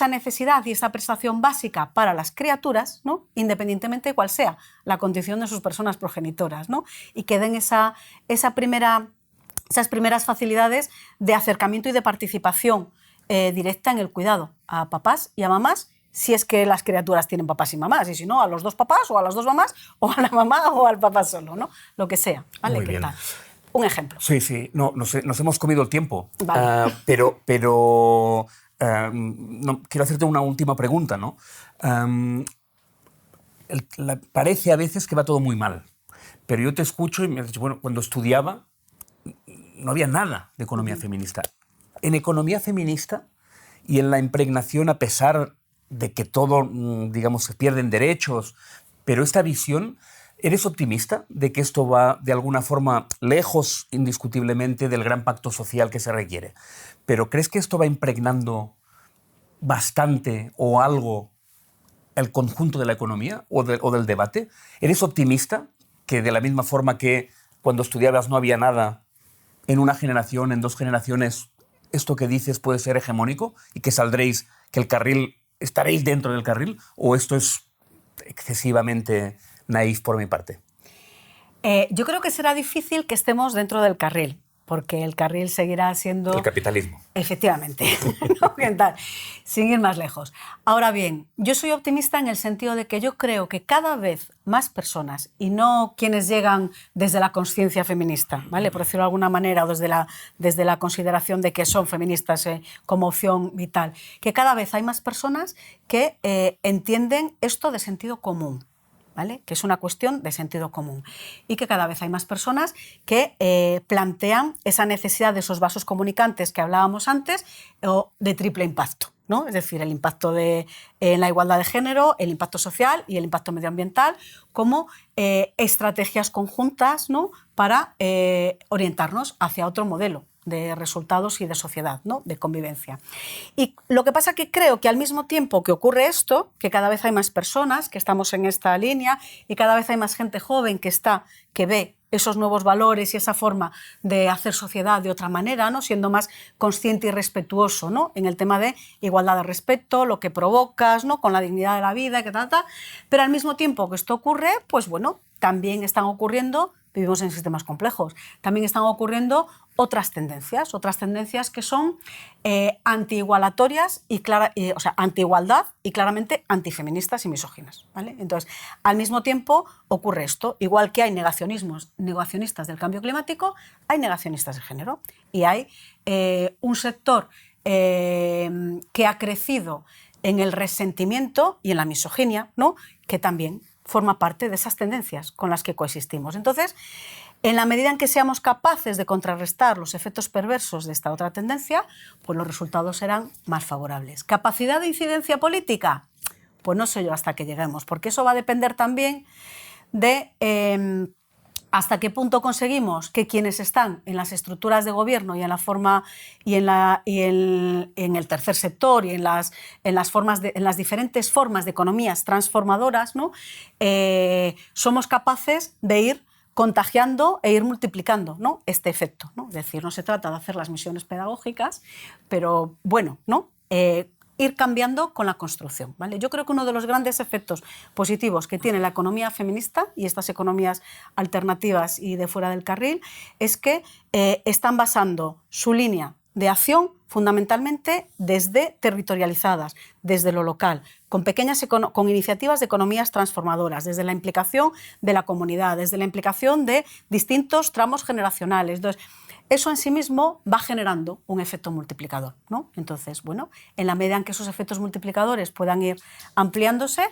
necesidad y esa prestación básica para las criaturas, ¿no?, independientemente de cuál sea la condición de sus personas progenitoras, ¿no?, y que den esas primeras facilidades de acercamiento y de participación directa en el cuidado a papás y a mamás, si es que las criaturas tienen papás y mamás, y si no, a los dos papás o a las dos mamás, o a la mamá o al papá solo, ¿no? Lo que sea, ¿vale? Muy bien. Tal? Un ejemplo. Sí. No, nos hemos comido el tiempo. Vale. Pero quiero hacerte una última pregunta, ¿no? Parece a veces que va todo muy mal, pero yo te escucho y me has dicho, bueno, cuando estudiaba no había nada de economía feminista. En economía feminista y en la impregnación, a pesar de que todo, digamos, se pierden derechos, pero esta visión, ¿eres optimista de que esto va de alguna forma lejos, indiscutiblemente, del gran pacto social que se requiere? ¿Pero crees que esto va impregnando bastante o algo el conjunto de la economía o del debate? ¿Eres optimista que de la misma forma que cuando estudiabas no había nada, en una generación, en 2 generaciones, esto que dices puede ser hegemónico y que saldréis, que el carril, estaréis dentro del carril? ¿O esto es excesivamente naif por mi parte? Yo creo que será difícil que estemos dentro del carril, porque el carril seguirá siendo... El capitalismo. Efectivamente, sin ir más lejos. Ahora bien, yo soy optimista en el sentido de que yo creo que cada vez más personas, y no quienes llegan desde la conciencia feminista, ¿vale? Por decirlo de alguna manera, o desde la consideración de que son feministas como opción vital, que cada vez hay más personas que entienden esto de sentido común, ¿vale? Que es una cuestión de sentido común, y que cada vez hay más personas que plantean esa necesidad de esos vasos comunicantes que hablábamos antes, o de triple impacto, ¿no? Es decir, el impacto en la igualdad de género, el impacto social y el impacto medioambiental como estrategias conjuntas, ¿no? Para orientarnos hacia otro modelo de resultados y de sociedad, ¿no? De convivencia. Y lo que pasa que creo que al mismo tiempo que ocurre esto, que cada vez hay más personas que estamos en esta línea y cada vez hay más gente joven que ve esos nuevos valores y esa forma de hacer sociedad de otra manera, ¿no? Siendo más consciente y respetuoso, ¿no? En el tema de igualdad de respeto, lo que provocas, ¿no? Con la dignidad de la vida, pero al mismo tiempo que esto ocurre, pues bueno, también están ocurriendo, vivimos en sistemas complejos, también están ocurriendo otras tendencias que son antiigualatorias o sea, antiigualdad y claramente antifeministas y misóginas, ¿vale? Entonces, al mismo tiempo ocurre esto, igual que hay negacionistas del cambio climático, hay negacionistas de género, y hay un sector que ha crecido en el resentimiento y en la misoginia, ¿no? Que también forma parte de esas tendencias con las que coexistimos. Entonces, en la medida en que seamos capaces de contrarrestar los efectos perversos de esta otra tendencia, pues los resultados serán más favorables. ¿Capacidad de incidencia política? Pues no sé yo hasta que lleguemos, porque eso va a depender también de hasta qué punto conseguimos que quienes están en las estructuras de gobierno y en la forma y en el tercer sector y en las diferentes formas de economías transformadoras, ¿no? Somos capaces de ir contagiando e ir multiplicando, ¿no? Este efecto, ¿no? Es decir, no se trata de hacer las misiones pedagógicas, pero bueno, ¿no? Ir cambiando con la construcción, ¿vale? Yo creo que uno de los grandes efectos positivos que tiene la economía feminista y estas economías alternativas y de fuera del carril es que están basando su línea de acción fundamentalmente desde territorializadas, desde lo local, con iniciativas de economías transformadoras, desde la implicación de la comunidad, desde la implicación de distintos tramos generacionales. Entonces, eso en sí mismo va generando un efecto multiplicador, ¿no? Entonces, bueno, en la medida en que esos efectos multiplicadores puedan ir ampliándose,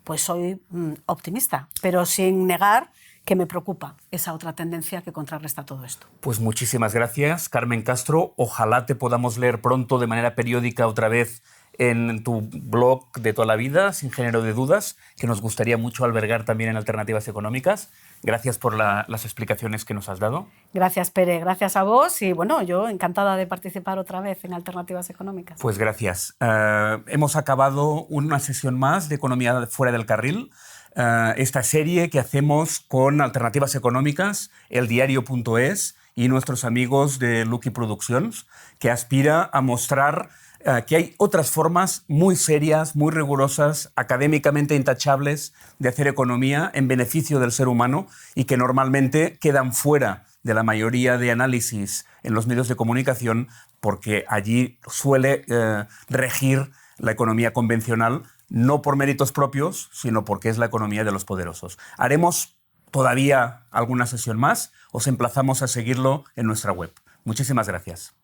pues soy optimista, pero sin negar que me preocupa esa otra tendencia que contrarresta todo esto. Pues muchísimas gracias, Carmen Castro. Ojalá te podamos leer pronto de manera periódica otra vez en tu blog de toda la vida, sin género de dudas, que nos gustaría mucho albergar también en Alternativas Económicas. Gracias por las explicaciones que nos has dado. Gracias, Pere. Gracias a vos. Y bueno, yo encantada de participar otra vez en Alternativas Económicas. Pues gracias. Hemos acabado una sesión más de Economía fuera del carril. Esta serie que hacemos con Alternativas Económicas, eldiario.es y nuestros amigos de Lucky Productions, que aspira a mostrar que hay otras formas muy serias, muy rigurosas, académicamente intachables de hacer economía en beneficio del ser humano y que normalmente quedan fuera de la mayoría de análisis en los medios de comunicación porque allí suele regir la economía convencional, no por méritos propios, sino porque es la economía de los poderosos. Haremos todavía alguna sesión más. Os emplazamos a seguirlo en nuestra web. Muchísimas gracias.